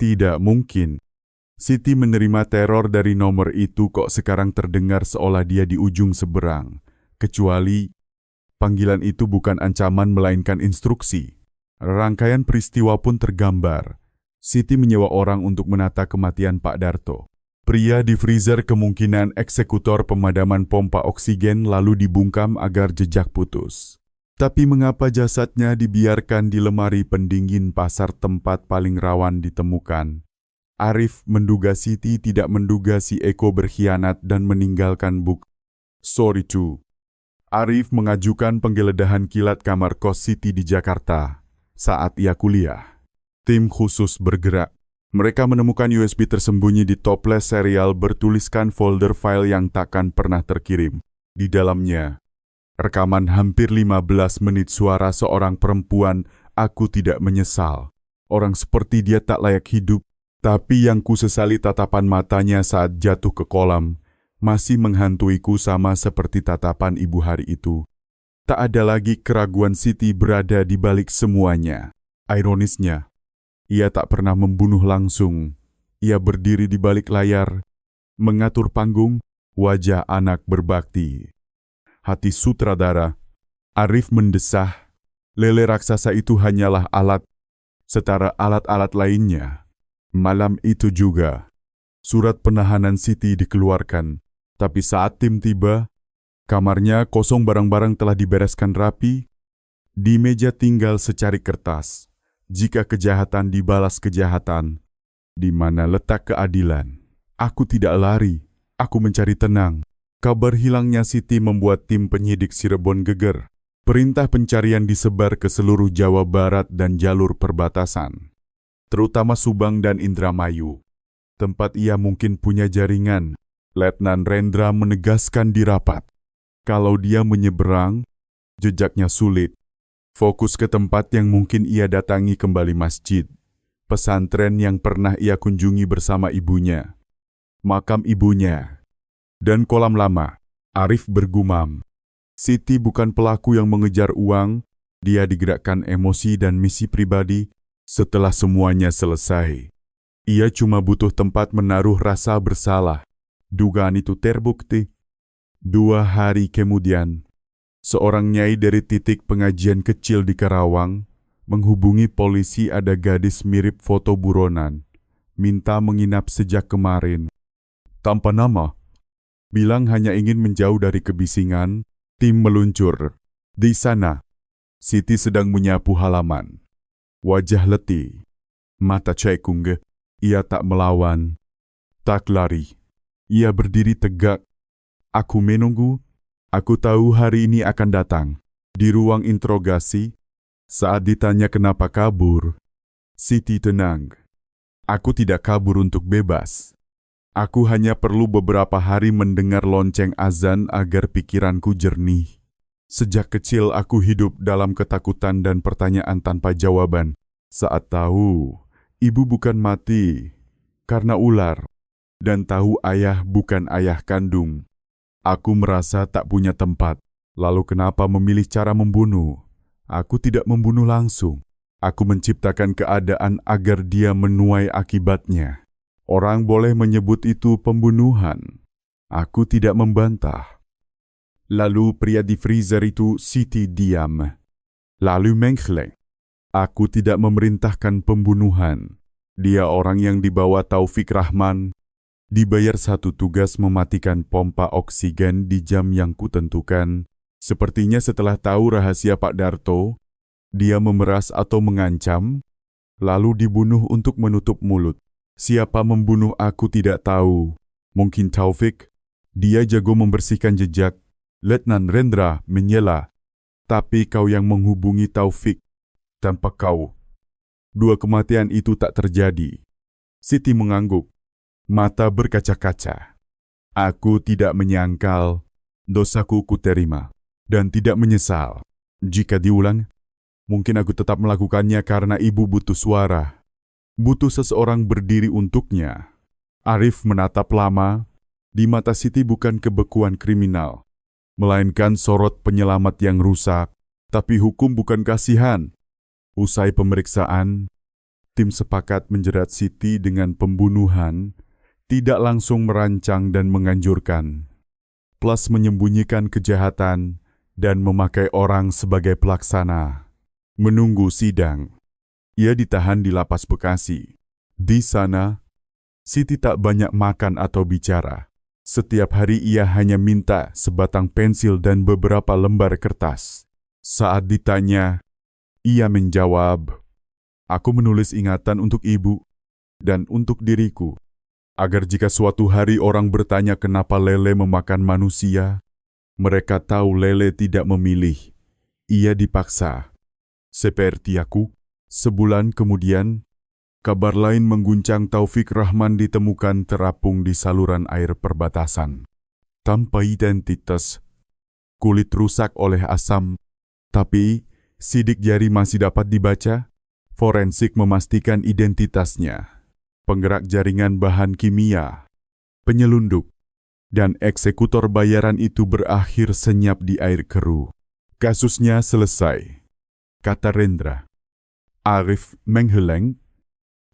Tidak mungkin. Siti menerima teror dari nomor itu kok sekarang terdengar seolah dia di ujung seberang. Kecuali, panggilan itu bukan ancaman melainkan instruksi. Rangkaian peristiwa pun tergambar. Siti menyewa orang untuk menata kematian Pak Darto. Pria di freezer kemungkinan eksekutor pemadaman pompa oksigen lalu dibungkam agar jejak putus. Tapi mengapa jasadnya dibiarkan di lemari pendingin pasar tempat paling rawan ditemukan? Arif menduga Siti tidak menduga si Eko berkhianat dan meninggalkan bukti. Sorry cu. Arif mengajukan penggeledahan kilat kamar kos Siti di Jakarta saat ia kuliah. Tim khusus bergerak. Mereka menemukan USB tersembunyi di toples serial bertuliskan folder file yang takkan pernah terkirim. Di dalamnya, rekaman hampir 15 menit suara seorang perempuan, aku tidak menyesal. Orang seperti dia tak layak hidup, tapi yang ku sesali tatapan matanya saat jatuh ke kolam, masih menghantuiku sama seperti tatapan ibu hari itu. Tak ada lagi keraguan Siti berada di balik semuanya. Ironisnya, ia tak pernah membunuh langsung. Ia berdiri di balik layar, mengatur panggung, wajah anak berbakti. Hati sutradara, Arif mendesah, lele raksasa itu hanyalah alat, setara alat-alat lainnya. Malam itu juga, surat penahanan Siti dikeluarkan, tapi saat tim tiba, kamarnya kosong, barang-barang telah dibereskan rapi, di meja tinggal secari kertas. Jika kejahatan dibalas kejahatan, di mana letak keadilan? Aku tidak lari, aku mencari tenang. Kabar hilangnya Siti membuat tim penyidik Cirebon geger. Perintah pencarian disebar ke seluruh Jawa Barat dan jalur perbatasan, terutama Subang dan Indramayu. Tempat ia mungkin punya jaringan. Letnan Rendra menegaskan di rapat. Kalau dia menyeberang, jejaknya sulit. Fokus ke tempat yang mungkin ia datangi kembali, masjid, pesantren yang pernah ia kunjungi bersama ibunya, makam ibunya, dan kolam lama. Arif bergumam, Siti bukan pelaku yang mengejar uang, dia digerakkan emosi dan misi pribadi. Setelah semuanya selesai, ia cuma butuh tempat menaruh rasa bersalah. Dugaan itu terbukti. 2 hari kemudian, seorang nyai dari titik pengajian kecil di Karawang menghubungi polisi. Ada gadis mirip foto buronan, minta menginap sejak kemarin. Tanpa nama, bilang hanya ingin menjauh dari kebisingan. Tim meluncur. Di sana, Siti sedang menyapu halaman. Wajah letih, mata cekung, ia tak melawan, tak lari. Ia berdiri tegak. Aku menunggu. Aku tahu hari ini akan datang. Di ruang interogasi, saat ditanya kenapa kabur, Siti tenang. Aku tidak kabur untuk bebas. Aku hanya perlu beberapa hari mendengar lonceng azan agar pikiranku jernih. Sejak kecil aku hidup dalam ketakutan dan pertanyaan tanpa jawaban. Saat tahu, ibu bukan mati karena ular, dan tahu ayah bukan ayah kandung. Aku merasa tak punya tempat. Lalu kenapa memilih cara membunuh? Aku tidak membunuh langsung. Aku menciptakan keadaan agar dia menuai akibatnya. Orang boleh menyebut itu pembunuhan. Aku tidak membantah. Lalu pria di freezer itu Siti diam. Lalu menggeleng. Aku tidak memerintahkan pembunuhan. Dia orang yang dibawa Taufik Rahman, dibayar satu tugas mematikan pompa oksigen di jam yang kutentukan. Sepertinya setelah tahu rahasia Pak Darto, dia memeras atau mengancam, lalu dibunuh untuk menutup mulut. Siapa membunuh aku tidak tahu. Mungkin Taufik. Dia jago membersihkan jejak. Letnan Rendra menyela. Tapi kau yang menghubungi Taufik. Tanpa kau, dua kematian itu tak terjadi. Siti mengangguk. Mata berkaca-kaca. Aku tidak menyangkal. Dosaku kuterima. Dan tidak menyesal. Jika diulang, mungkin aku tetap melakukannya karena ibu butuh suara. Butuh seseorang berdiri untuknya. Arif menatap lama. Di mata Siti bukan kebekuan kriminal, melainkan sorot penyelamat yang rusak. Tapi hukum bukan kasihan. Usai pemeriksaan, tim sepakat menjerat Siti dengan pembunuhan, tidak langsung merancang dan menganjurkan, plus menyembunyikan kejahatan dan memakai orang sebagai pelaksana. Menunggu sidang, ia ditahan di Lapas Bekasi. Di sana, Siti tak banyak makan atau bicara. Setiap hari ia hanya minta sebatang pensil dan beberapa lembar kertas. Saat ditanya, ia menjawab, "Aku menulis ingatan untuk ibu dan untuk diriku, agar jika suatu hari orang bertanya kenapa lele memakan manusia, mereka tahu lele tidak memilih, ia dipaksa." Seperti aku. Sebulan kemudian, kabar lain mengguncang. Taufik Rahman ditemukan terapung di saluran air perbatasan. Tanpa identitas, kulit rusak oleh asam, tapi sidik jari masih dapat dibaca. Forensik memastikan identitasnya. Penggerak jaringan bahan kimia, penyelundup, dan eksekutor bayaran itu berakhir senyap di air keruh. Kasusnya selesai, kata Rendra. Arif menggeleng.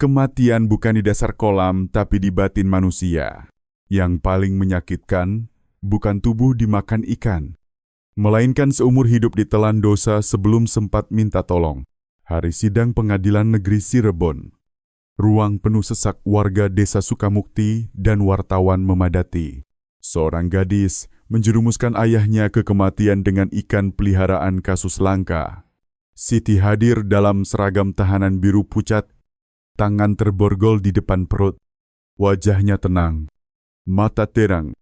Kematian bukan di dasar kolam, tapi di batin manusia. Yang paling menyakitkan, bukan tubuh dimakan ikan, melainkan seumur hidup ditelan dosa sebelum sempat minta tolong. Hari sidang Pengadilan Negeri Cirebon. Ruang penuh sesak warga desa Sukamukti dan wartawan memadati. Seorang gadis menjerumuskan ayahnya ke kematian dengan ikan peliharaan kasus langka. Siti hadir dalam seragam tahanan biru pucat, tangan terborgol di depan perut. Wajahnya tenang, mata terang,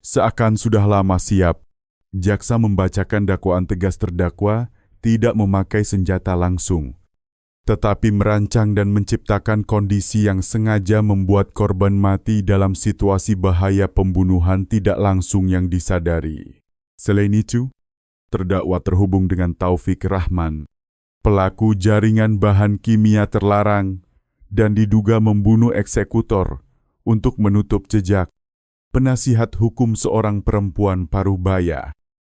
seakan sudah lama siap. Jaksa membacakan dakwaan tegas terdakwa tidak memakai senjata langsung, tetapi merancang dan menciptakan kondisi yang sengaja membuat korban mati dalam situasi bahaya pembunuhan tidak langsung yang disadari. Selain itu, terdakwa terhubung dengan Taufik Rahman, pelaku jaringan bahan kimia terlarang, dan diduga membunuh eksekutor untuk menutup jejak. Penasihat hukum seorang perempuan Parubaya,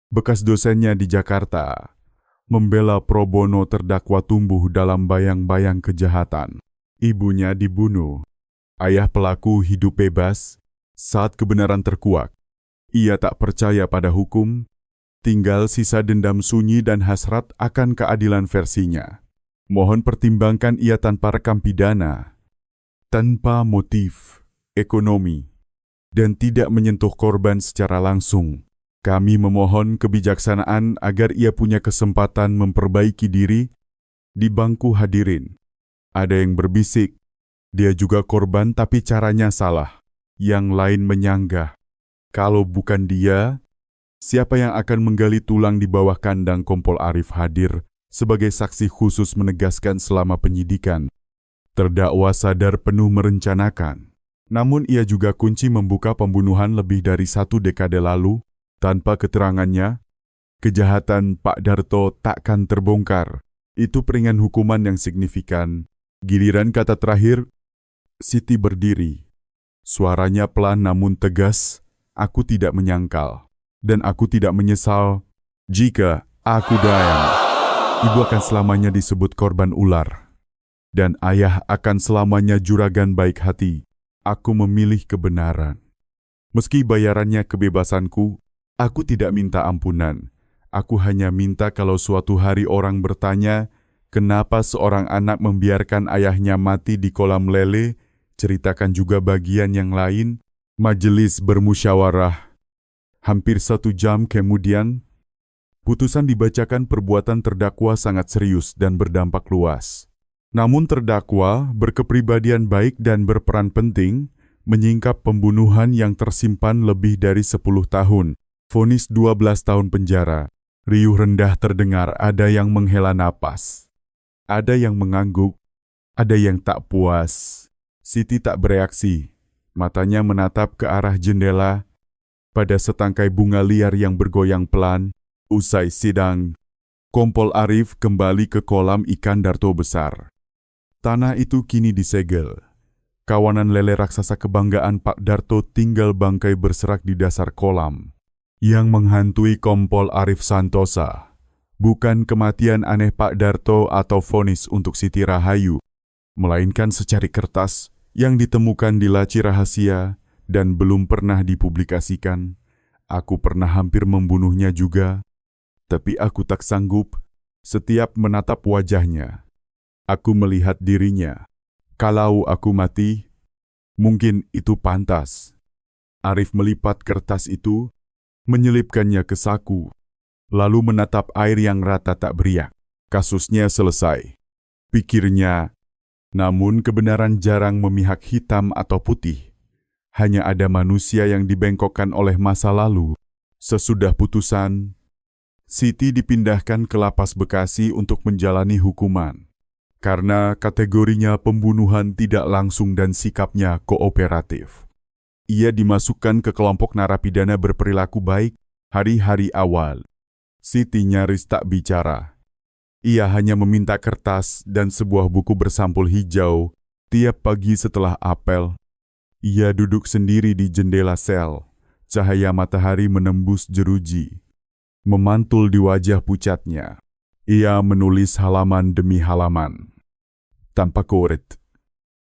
bekas dosennya di Jakarta, membela pro bono terdakwa tumbuh dalam bayang-bayang kejahatan. Ibunya dibunuh, ayah pelaku hidup bebas. Saat kebenaran terkuak, ia tak percaya pada hukum, tinggal sisa dendam sunyi dan hasrat akan keadilan versinya. Mohon pertimbangkan ia tanpa rekam pidana, tanpa motif ekonomi, dan tidak menyentuh korban secara langsung. Kami memohon kebijaksanaan agar ia punya kesempatan memperbaiki diri di bangku hadirin. Ada yang berbisik, dia juga korban tapi caranya salah. Yang lain menyanggah, kalau bukan dia, siapa yang akan menggali tulang di bawah kandang? Kompol Arif hadir sebagai saksi khusus menegaskan selama penyidikan, terdakwa sadar penuh merencanakan. Namun ia juga kunci membuka pembunuhan lebih dari 1 dekade lalu. Tanpa keterangannya, kejahatan Pak Darto takkan terbongkar. Itu peringan hukuman yang signifikan. Giliran kata terakhir, Siti berdiri. Suaranya pelan namun tegas. Aku tidak menyangkal. Dan aku tidak menyesal jika aku Dayan. Ibu akan selamanya disebut korban ular. Dan ayah akan selamanya juragan baik hati. Aku memilih kebenaran. Meski bayarannya kebebasanku, aku tidak minta ampunan. Aku hanya minta kalau suatu hari orang bertanya, kenapa seorang anak membiarkan ayahnya mati di kolam lele, ceritakan juga bagian yang lain. Majelis bermusyawarah. Hampir 1 jam kemudian, putusan dibacakan. Perbuatan terdakwa sangat serius dan berdampak luas. Namun terdakwa berkepribadian baik dan berperan penting, menyingkap pembunuhan yang tersimpan lebih dari 10 tahun. Vonis 12 tahun penjara. Riuh rendah terdengar, ada yang menghela napas. Ada yang mengangguk, ada yang tak puas. Siti tak bereaksi. Matanya menatap ke arah jendela. Pada setangkai bunga liar yang bergoyang pelan, usai sidang, Kompol Arif kembali ke kolam ikan Darto besar. Tanah itu kini disegel. Kawanan lele raksasa kebanggaan Pak Darto tinggal bangkai berserak di dasar kolam. Yang menghantui Kompol Arif Santosa bukan kematian aneh Pak Darto atau vonis untuk Siti Rahayu, melainkan secari kertas yang ditemukan di laci rahasia dan belum pernah dipublikasikan. Aku pernah hampir membunuhnya juga, tapi aku tak sanggup. Setiap menatap wajahnya, aku melihat dirinya. Kalau aku mati, mungkin itu pantas. Arif melipat kertas itu, menyelipkannya ke saku, lalu menatap air yang rata tak beriak. Kasusnya selesai, pikirnya. Namun kebenaran jarang memihak hitam atau putih. Hanya ada manusia yang dibengkokkan oleh masa lalu. Sesudah putusan, Siti dipindahkan ke lapas Bekasi untuk menjalani hukuman. Karena kategorinya pembunuhan tidak langsung dan sikapnya kooperatif. Ia dimasukkan ke kelompok narapidana berperilaku baik hari-hari awal. Siti nyaris tak bicara. Ia hanya meminta kertas dan sebuah buku bersampul hijau tiap pagi setelah apel. Ia duduk sendiri di jendela sel. Cahaya matahari menembus jeruji, memantul di wajah pucatnya. Ia menulis halaman demi halaman, tanpa koret.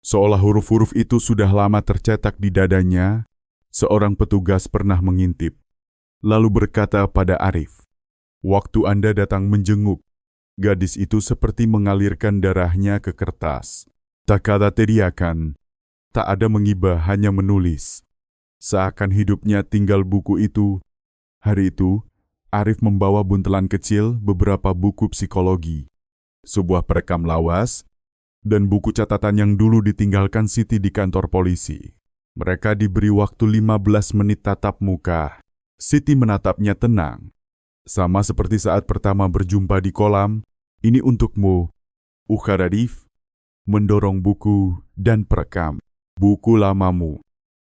Seolah huruf-huruf itu sudah lama tercetak di dadanya, seorang petugas pernah mengintip, lalu berkata pada Arif, "Waktu Anda datang menjenguk, gadis itu seperti mengalirkan darahnya ke kertas. Tak ada teriakan, tak ada mengibah, hanya menulis. Seakan hidupnya tinggal buku itu." Hari itu, Arif membawa buntelan kecil beberapa buku psikologi, sebuah perekam lawas, dan buku catatan yang dulu ditinggalkan Siti di kantor polisi. Mereka diberi waktu 15 menit tatap muka. Siti menatapnya tenang. "Sama seperti saat pertama berjumpa di kolam, ini untukmu," ujar Arif, mendorong buku dan perekam. "Buku lamamu,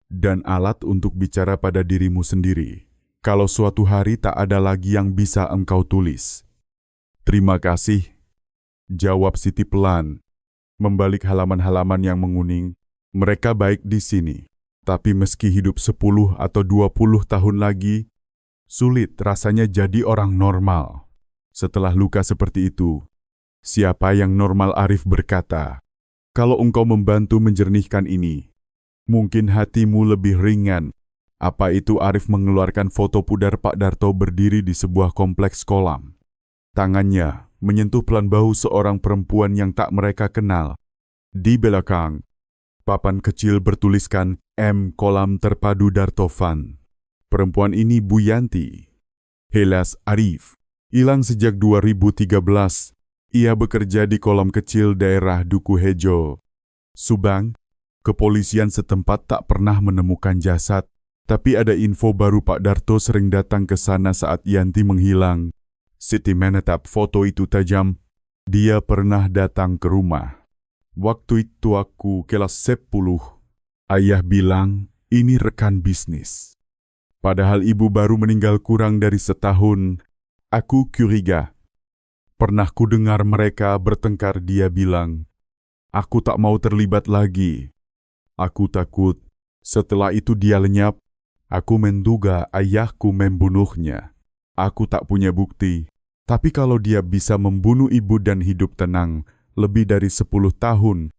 dan alat untuk bicara pada dirimu sendiri. Kalau suatu hari tak ada lagi yang bisa engkau tulis." "Terima kasih," jawab Siti pelan, membalik halaman-halaman yang menguning. "Mereka baik di sini, tapi meski hidup 10 atau 20 tahun lagi, sulit rasanya jadi orang normal. Setelah luka seperti itu, siapa yang normal?" Arif berkata, "Kalau engkau membantu menjernihkan ini, mungkin hatimu lebih ringan." Apa itu? Arif mengeluarkan foto pudar Pak Darto berdiri di sebuah kompleks kolam. Tangannya menyentuh pelan bahu seorang perempuan yang tak mereka kenal. Di belakang, papan kecil bertuliskan M Kolam Terpadu Darto Fund. Perempuan ini Bu Yanti. Helas Arif hilang sejak 2013. Ia bekerja di kolam kecil daerah Duku Hejo, Subang. Kepolisian setempat tak pernah menemukan jasad, tapi ada info baru. Pak Darto sering datang ke sana saat Yanti menghilang. Siti menatap foto itu tajam. Dia pernah datang ke rumah. "Waktu itu aku kelas 10. Ayah bilang, ini rekan bisnis. Padahal ibu baru meninggal kurang dari setahun. Aku curiga. Pernah ku dengar mereka bertengkar." Dia bilang, "Aku tak mau terlibat lagi. Aku takut Setelah itu dia lenyap. Aku menduga ayahku membunuhnya. Aku tak punya bukti. Tapi kalau dia bisa membunuh ibu dan hidup tenang lebih dari 10 tahun,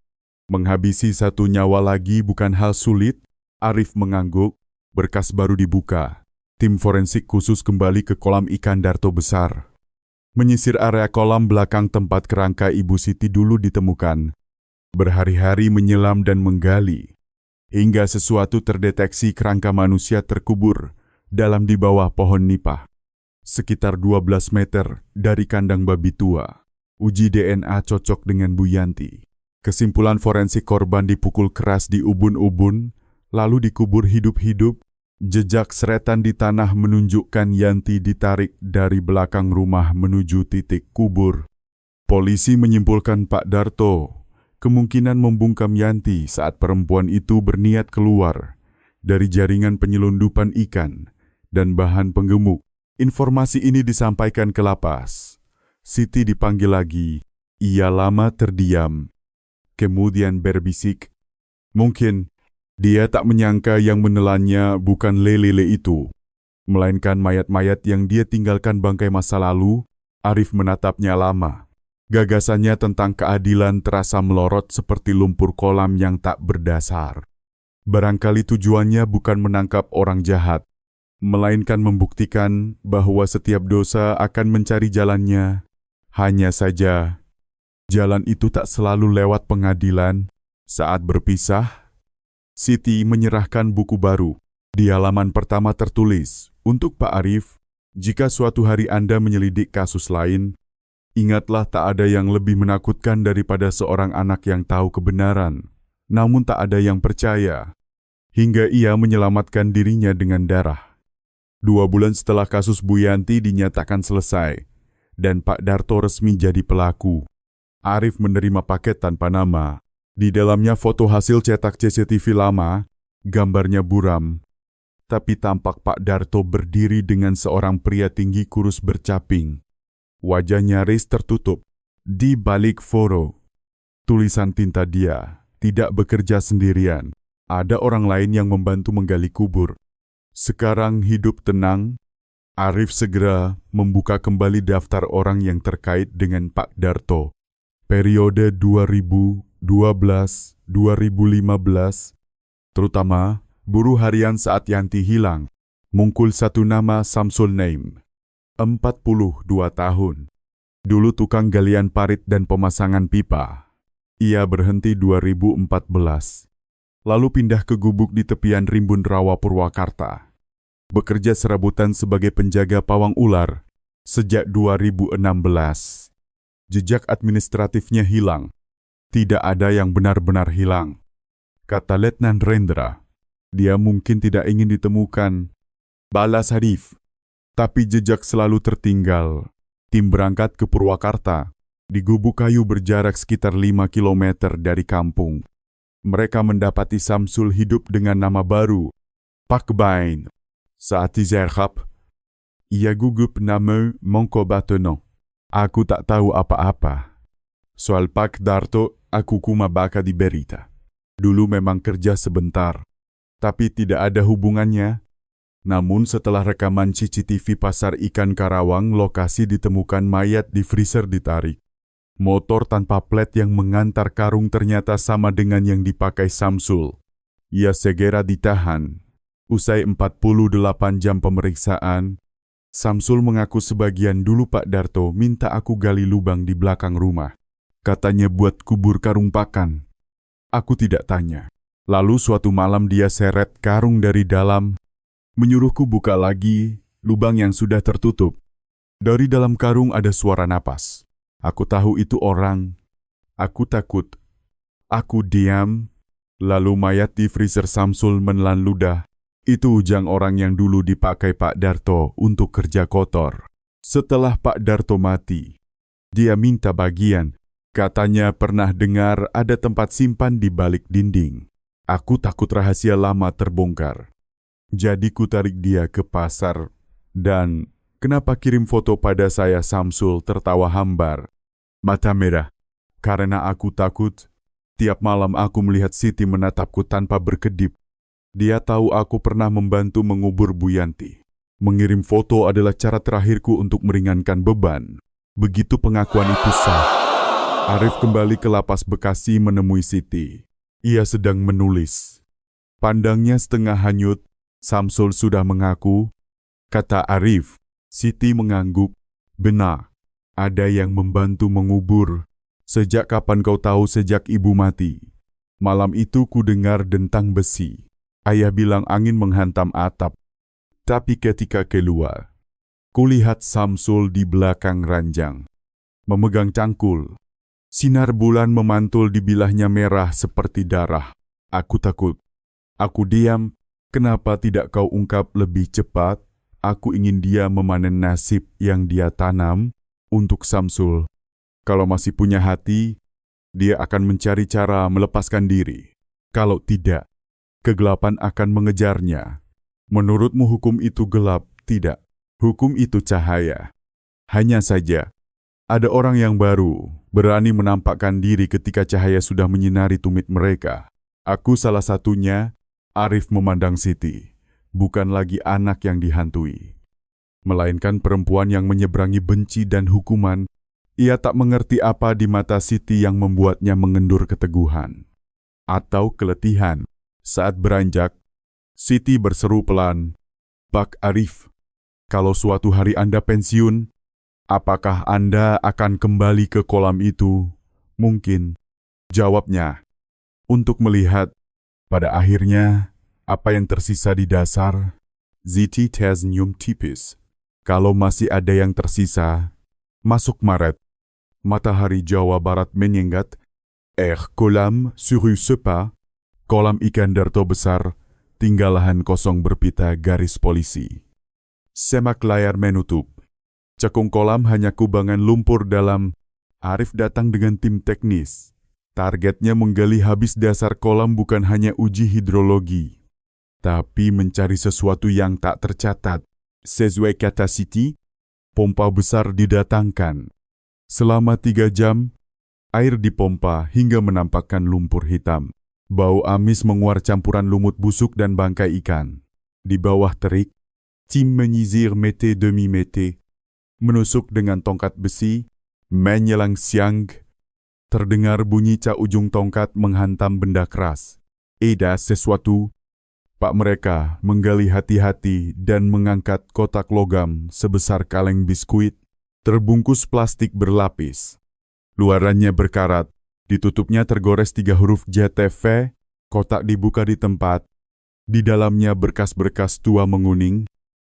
menghabisi satu nyawa lagi bukan hal sulit. Arif mengangguk, berkas baru dibuka. Tim forensik khusus kembali ke kolam ikan Darto besar. Menyisir area kolam belakang tempat kerangka Ibu Siti dulu ditemukan. Berhari-hari menyelam dan menggali, hingga sesuatu terdeteksi kerangka manusia terkubur dalam di bawah pohon nipah. Sekitar 12 meter dari kandang babi tua. Uji DNA cocok dengan Bu Yanti. Kesimpulan forensik korban dipukul keras di ubun-ubun, lalu dikubur hidup-hidup. Jejak seretan di tanah menunjukkan Yanti ditarik dari belakang rumah menuju titik kubur. Polisi menyimpulkan Pak Darto kemungkinan membungkam Yanti saat perempuan itu berniat keluar dari jaringan penyelundupan ikan dan bahan penggemuk. Informasi ini disampaikan ke lapas. Siti dipanggil lagi. Ia lama terdiam, kemudian berbisik. Mungkin dia tak menyangka yang menelannya bukan lele itu, melainkan mayat-mayat yang dia tinggalkan bangkai masa lalu. Arif menatapnya lama. Gagasannya tentang keadilan terasa melorot seperti lumpur kolam yang tak berdasar. Barangkali tujuannya bukan menangkap orang jahat, melainkan membuktikan bahwa setiap dosa akan mencari jalannya. Hanya saja, jalan itu tak selalu lewat pengadilan. Saat berpisah, Siti menyerahkan buku baru. Di halaman pertama tertulis, "Untuk Pak Arif, jika suatu hari Anda menyelidik kasus lain, ingatlah tak ada yang lebih menakutkan daripada seorang anak yang tahu kebenaran, namun tak ada yang percaya, hingga ia menyelamatkan dirinya dengan darah." 2 bulan setelah kasus Bu Yanti dinyatakan selesai, dan Pak Darto resmi jadi pelaku, Arif menerima paket tanpa nama. Di dalamnya foto hasil cetak CCTV lama, gambarnya buram. Tapi tampak Pak Darto berdiri dengan seorang pria tinggi kurus bercaping. Wajah nyaris tertutup. Di balik foto, tulisan tinta dia, "Tidak bekerja sendirian. Ada orang lain yang membantu menggali kubur." Sekarang hidup tenang. Arif segera membuka kembali daftar orang yang terkait dengan Pak Darto. Periode 2012-2015, terutama buruh harian saat Yanti hilang. Muncul satu nama, Samsul Naim, 42 tahun. Dulu tukang galian parit dan pemasangan pipa. Ia berhenti 2014. Lalu pindah ke gubuk di tepian Rimbun Rawa Purwakarta. Bekerja serabutan sebagai penjaga pawang ular sejak 2016. Jejak administratifnya hilang. Tidak ada yang benar-benar hilang. Kata Letnan Rendra, dia mungkin tidak ingin ditemukan. Balas Arif. Tapi jejak selalu tertinggal. Tim berangkat ke Purwakarta. Di gubuk kayu berjarak sekitar 5 km dari kampung. Mereka mendapati Samsul hidup dengan nama baru, Pak Bain. Saat dizerhap, ia gugup nama Mongko Batono. Aku tak tahu apa-apa. Soal Pak Darto, aku cuma baka di berita. Dulu memang kerja sebentar, tapi tidak ada hubungannya. Namun setelah rekaman CCTV Pasar Ikan Karawang, lokasi ditemukan mayat di freezer ditarik. Motor tanpa plat yang mengantar karung ternyata sama dengan yang dipakai Samsul. Ia segera ditahan. Usai 48 jam pemeriksaan, Samsul mengaku sebagian dulu Pak Darto minta aku gali lubang di belakang rumah. Katanya buat kubur karung pakan. Aku tidak tanya. Lalu suatu malam dia seret karung dari dalam, menyuruhku buka lagi lubang yang sudah tertutup. Dari dalam karung ada suara napas. Aku tahu itu orang. Aku takut. Aku diam. Lalu mayat di freezer Samsul menelan ludah. Itu ujang orang yang dulu dipakai Pak Darto untuk kerja kotor. Setelah Pak Darto mati, dia minta bagian. Katanya pernah dengar ada tempat simpan di balik dinding. Aku takut rahasia lama terbongkar. Jadi ku tarik dia ke pasar. Dan kenapa kirim foto pada saya? Samsul tertawa hambar. Mata merah. Karena aku takut. Tiap malam aku melihat Siti menatapku tanpa berkedip. Dia tahu aku pernah membantu mengubur Bu Yanti. Mengirim foto adalah cara terakhirku untuk meringankan beban. Begitu pengakuan itu sah, Arif kembali ke lapas Bekasi menemui Siti. Ia sedang menulis. Pandangnya setengah hanyut. Samsul sudah mengaku, kata Arif. Siti mengangguk. Benar, ada yang membantu mengubur. Sejak kapan kau tahu? Sejak ibu mati. Malam itu ku dengar dentang besi. Ayah bilang angin menghantam atap. Tapi ketika keluar, kulihat Samsul di belakang ranjang, memegang cangkul. Sinar bulan memantul di bilahnya merah seperti darah. Aku takut. Aku diam. Kenapa tidak kau ungkap lebih cepat? Aku ingin dia memanen nasib yang dia tanam. Untuk Samsul, kalau masih punya hati, dia akan mencari cara melepaskan diri. Kalau tidak, kegelapan akan mengejarnya. Menurutmu hukum itu gelap? Tidak. Hukum itu cahaya. Hanya saja, ada orang yang baru, berani menampakkan diri ketika cahaya sudah menyinari tumit mereka. Aku salah satunya. Arif memandang Siti, bukan lagi anak yang dihantui, melainkan perempuan yang menyeberangi benci dan hukuman. Ia tak mengerti apa di mata Siti yang membuatnya mengendur keteguhan atau keletihan. Saat beranjak, Siti berseru pelan, Pak Arif, kalau suatu hari Anda pensiun, apakah Anda akan kembali ke kolam itu? Mungkin. Jawabnya, untuk melihat. Pada akhirnya, apa yang tersisa di dasar? Siti tersenyum tipis. Kalau masih ada yang tersisa, masuk Maret. Matahari Jawa Barat menyengat. Kolam sur sepa. Kolam ikan Darto besar. Tinggal lahan kosong berpita garis polisi. Semak layar menutup. Cekung kolam hanya kubangan lumpur dalam. Arif datang dengan tim teknis. Targetnya menggali habis dasar kolam, bukan hanya uji hidrologi, tapi mencari sesuatu yang tak tercatat. Sesuai kata Siti, pompa besar didatangkan. Selama 3 jam, air dipompa hingga menampakkan lumpur hitam. Bau amis menguar campuran lumut busuk dan bangkai ikan. Di bawah terik, tim menyisir meter demi meter, menusuk dengan tongkat besi, menyelang siang. Terdengar bunyi cak ujung tongkat menghantam benda keras. Sesuatu. Pak mereka menggali hati-hati dan mengangkat kotak logam sebesar kaleng biskuit, terbungkus plastik berlapis. Luarannya berkarat. Ditutupnya tergores 3 huruf JTV, kotak dibuka di tempat. Di dalamnya berkas-berkas tua menguning,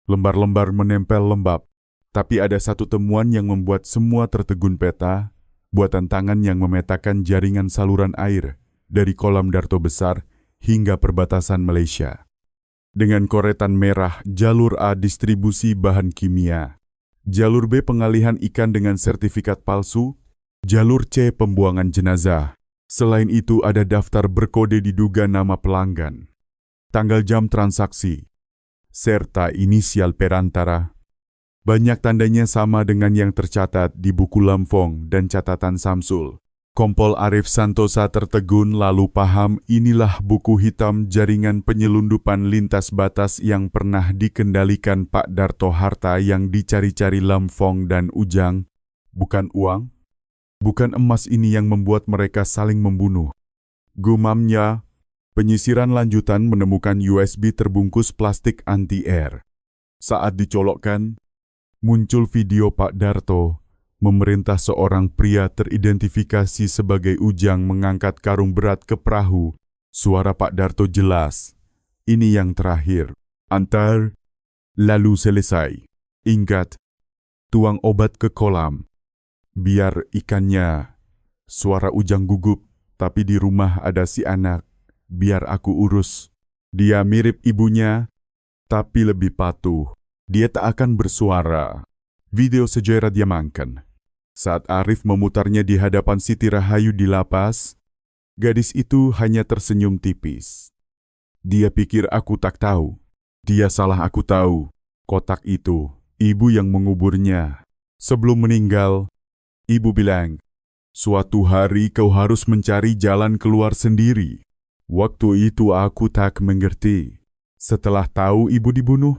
lembar-lembar menempel lembab. Tapi ada satu temuan yang membuat semua tertegun. Peta, buatan tangan yang memetakan jaringan saluran air dari kolam Darto besar hingga perbatasan Malaysia. Dengan koretan merah, jalur A distribusi bahan kimia, jalur B pengalihan ikan dengan sertifikat palsu, jalur C pembuangan jenazah. Selain itu ada daftar berkode diduga nama pelanggan, tanggal jam transaksi, serta inisial perantara. Banyak tandanya sama dengan yang tercatat di buku Lampong dan catatan Samsul. Kompol Arif Santosa tertegun lalu paham, inilah buku hitam jaringan penyelundupan lintas batas yang pernah dikendalikan Pak Darto. Harta yang dicari-cari Lampong dan Ujang, bukan uang. Bukan emas ini yang membuat mereka saling membunuh. Gumamnya, penyisiran lanjutan menemukan USB terbungkus plastik anti-air. Saat dicolokkan, muncul video Pak Darto memerintah seorang pria teridentifikasi sebagai Ujang mengangkat karung berat ke perahu. Suara Pak Darto jelas. Ini yang terakhir. Antar, lalu selesai. Ingat, tuang obat ke kolam. Biar ikannya. Suara Ujang gugup, tapi di rumah ada si anak. Biar aku urus. Dia mirip ibunya, tapi lebih patuh. Dia tak akan bersuara. Video sejarah diamankan. Saat Arif memutarnya di hadapan Siti Rahayu di lapas, gadis itu hanya tersenyum tipis. Dia pikir aku tak tahu. Dia salah, aku tahu. Kotak itu, ibu yang menguburnya. Sebelum meninggal, ibu bilang, suatu hari kau harus mencari jalan keluar sendiri. Waktu itu aku tak mengerti. Setelah tahu ibu dibunuh,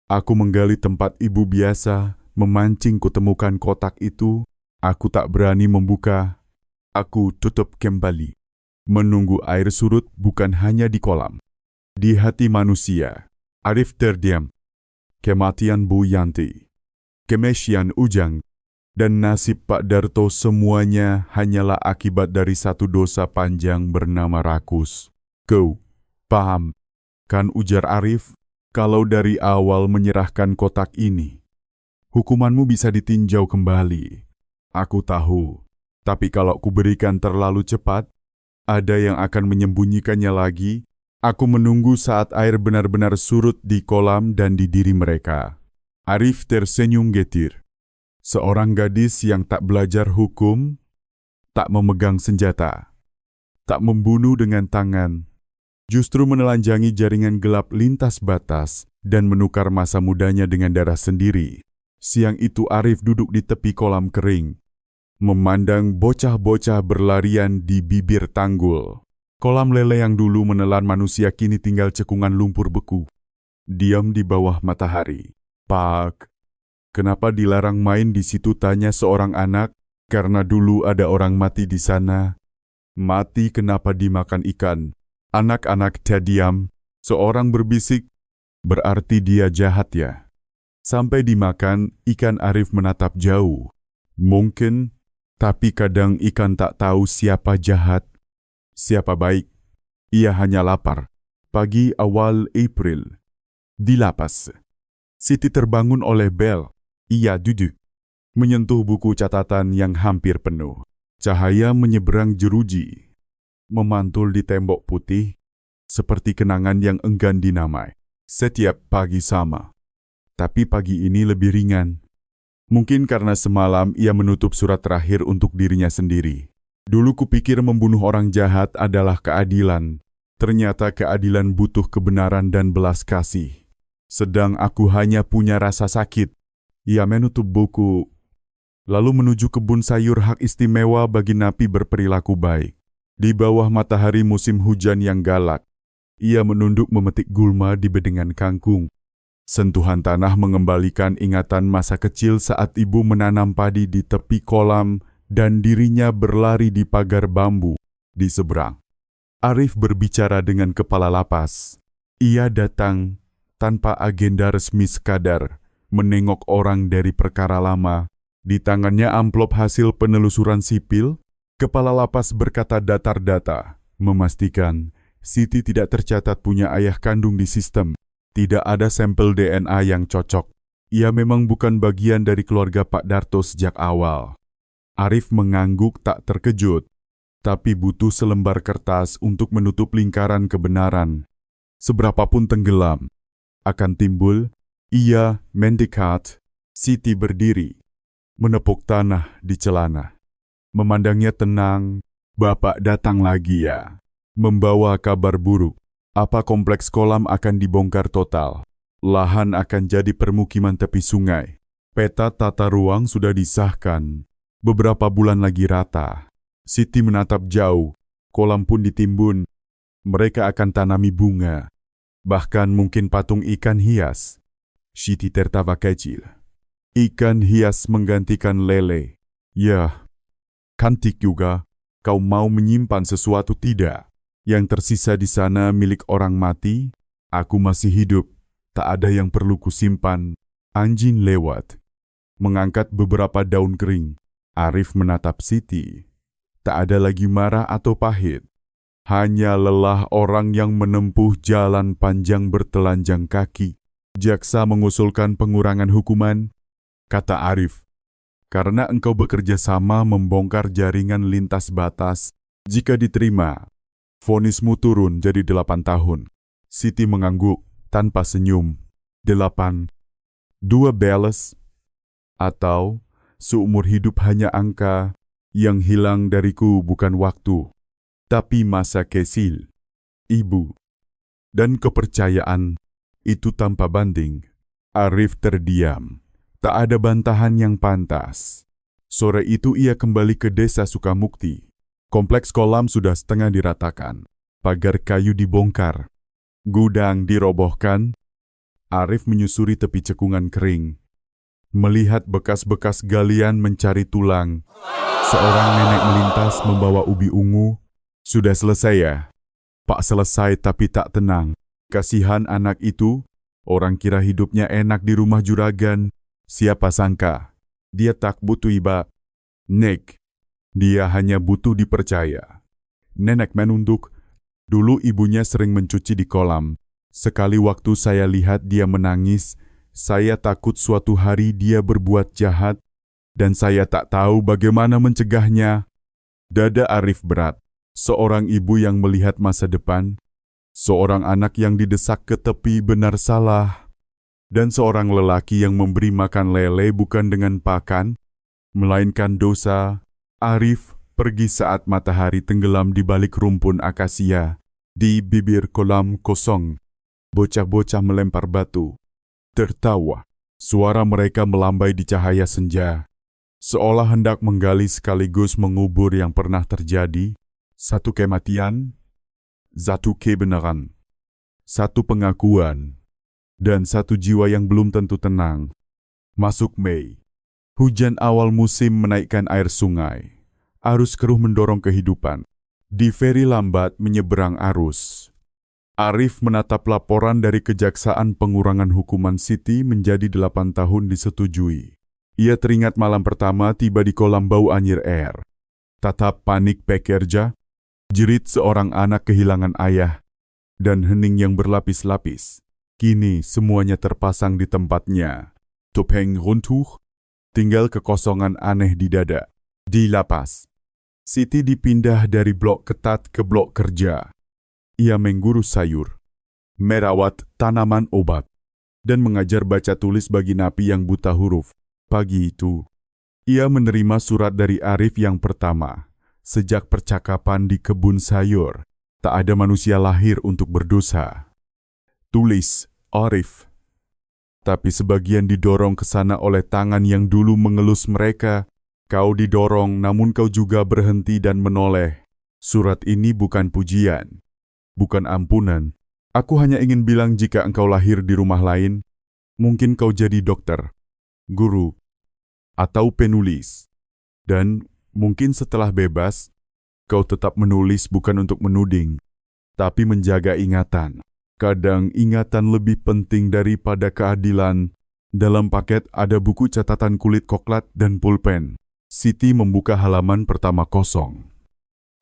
aku menggali tempat ibu biasa, memancing kutemukan kotak itu. Aku tak berani membuka. Aku tutup kembali. Menunggu air surut bukan hanya di kolam. Di hati manusia, Arif terdiam. Kematian Bu Yanti, kematian Ujang, dan nasib Pak Darto semuanya hanyalah akibat dari satu dosa panjang bernama rakus. Kau paham, kan, ujar Arif, kalau dari awal menyerahkan kotak ini, hukumanmu bisa ditinjau kembali. Aku tahu, tapi kalau kuberikan terlalu cepat, ada yang akan menyembunyikannya lagi. Aku menunggu saat air benar-benar surut di kolam dan di diri mereka. Arif tersenyum getir. Seorang gadis yang tak belajar hukum, tak memegang senjata, tak membunuh dengan tangan, justru menelanjangi jaringan gelap lintas batas dan menukar masa mudanya dengan darah sendiri. Siang itu Arif duduk di tepi kolam kering, memandang bocah-bocah berlarian di bibir tanggul. Kolam lele yang dulu menelan manusia kini tinggal cekungan lumpur beku. Diam di bawah matahari. Pak, kenapa dilarang main di situ, tanya seorang anak. Karena dulu ada orang mati di sana. Mati kenapa dimakan ikan? Anak-anak terdiam. Seorang berbisik, berarti dia jahat ya. Sampai dimakan, ikan. Arif menatap jauh. Mungkin, tapi kadang ikan tak tahu siapa jahat, siapa baik. Ia hanya lapar. Pagi awal April. Di lapas. Siti terbangun oleh bel. Ia duduk, menyentuh buku catatan yang hampir penuh. Cahaya menyeberang jeruji, memantul di tembok putih, seperti kenangan yang enggan dinamai. Setiap pagi sama, tapi pagi ini lebih ringan. Mungkin karena semalam ia menutup surat terakhir untuk dirinya sendiri. Dulu kupikir membunuh orang jahat adalah keadilan. Ternyata keadilan butuh kebenaran dan belas kasih. Sedang aku hanya punya rasa sakit. Ia menutup buku, lalu menuju kebun sayur hak istimewa bagi napi berperilaku baik. Di bawah matahari musim hujan yang galak, ia menunduk memetik gulma di bedengan kangkung. Sentuhan tanah mengembalikan ingatan masa kecil saat ibu menanam padi di tepi kolam dan dirinya berlari di pagar bambu di seberang. Arif berbicara dengan kepala lapas. Ia datang tanpa agenda resmi, sekadar menengok orang dari perkara lama. Di tangannya amplop hasil penelusuran sipil. Kepala lapas berkata datar data, memastikan Siti tidak tercatat punya ayah kandung di sistem. Tidak ada sampel DNA yang cocok. Ia memang bukan bagian dari keluarga Pak Darto sejak awal. Arif mengangguk tak terkejut, tapi butuh selembar kertas untuk menutup lingkaran kebenaran. Seberapapun tenggelam, akan timbul. Ia mendekat. Siti berdiri, menepuk tanah di celana. Memandangnya tenang. Bapak datang lagi ya, membawa kabar buruk. Apa kompleks kolam akan dibongkar total? Lahan akan jadi permukiman tepi sungai. Peta tata ruang sudah disahkan. Beberapa bulan lagi rata. Siti menatap jauh. Kolam pun ditimbun. Mereka akan tanami bunga. Bahkan mungkin patung ikan hias. Siti tertawa kecil. Ikan hias menggantikan lele. Ya, cantik juga. Kau mau menyimpan sesuatu tidak? Yang tersisa di sana milik orang mati. Aku masih hidup. Tak ada yang perlu kusimpan. Anjing lewat, mengangkat beberapa daun kering. Arif menatap Siti. Tak ada lagi marah atau pahit. Hanya lelah orang yang menempuh jalan panjang bertelanjang kaki. Jaksa mengusulkan pengurangan hukuman, kata Arif. Karena engkau bekerja sama membongkar jaringan lintas batas. Jika diterima, vonismu turun jadi 8 tahun. Siti mengangguk tanpa senyum. 8. 2 belas. Atau seumur hidup hanya angka. Yang hilang dariku bukan waktu, tapi masa kecil, ibu, dan kepercayaan. Itu tanpa banding. Arif terdiam. Tak ada bantahan yang pantas. Sore itu ia kembali ke desa Sukamukti. Kompleks kolam sudah setengah diratakan. pagar kayu dibongkar, gudang dirobohkan. Arif menyusuri tepi cekungan kering, melihat bekas-bekas galian mencari tulang. Seorang nenek melintas membawa ubi ungu. "Sudah selesai ya?" "Pak, selesai tapi tak tenang. Kasihan anak itu, orang kira hidupnya enak di rumah juragan. Siapa sangka, dia tak butuh iba. Nek, dia hanya butuh dipercaya." Nenek menunduk. "Dulu ibunya sering mencuci di kolam. Sekali waktu saya lihat dia menangis, saya takut suatu hari dia berbuat jahat, dan saya tak tahu bagaimana mencegahnya." Dada Arif berat. Seorang ibu yang melihat masa depan, seorang anak yang didesak ke tepi benar salah, dan seorang lelaki yang memberi makan lele bukan dengan pakan, melainkan dosa. Arif pergi saat matahari tenggelam di balik rumpun akasia. Di bibir kolam kosong, bocah-bocah melempar batu, tertawa. Suara mereka melambai di cahaya senja, seolah hendak menggali sekaligus mengubur yang pernah terjadi. Satu kematian, satu kebenaran, satu pengakuan, dan satu jiwa yang belum tentu tenang. Masuk Mei. Hujan awal musim menaikkan air sungai. Arus keruh mendorong kehidupan. Di feri lambat menyeberang arus. Arif menatap laporan dari Kejaksaan pengurangan hukuman Siti menjadi 8 tahun disetujui. Ia teringat malam pertama tiba di kolam Bau Anyir Air. Tatap panik pekerja, jerit seorang anak kehilangan ayah, dan hening yang berlapis-lapis. Kini semuanya terpasang di tempatnya. Topeng runtuh, tinggal kekosongan aneh di dada. Di lapas, Siti dipindah dari blok ketat ke blok kerja. Ia mengurus sayur, merawat tanaman obat, dan mengajar baca tulis bagi napi yang buta huruf. Pagi itu, ia menerima surat dari Arif yang pertama. Sejak percakapan di kebun sayur, tak ada manusia lahir untuk berdosa. Tulis Arif. Tapi sebagian didorong ke sana oleh tangan yang dulu mengelus mereka. Kau didorong, namun kau juga berhenti dan menoleh. Surat ini bukan pujian, bukan ampunan. Aku hanya ingin bilang jika engkau lahir di rumah lain, mungkin kau jadi dokter, guru, atau penulis. Dan mungkin setelah bebas, kau tetap menulis bukan untuk menuding, tapi menjaga ingatan. Kadang ingatan lebih penting daripada keadilan. Dalam paket ada buku catatan kulit koklat dan pulpen. Siti membuka halaman pertama kosong.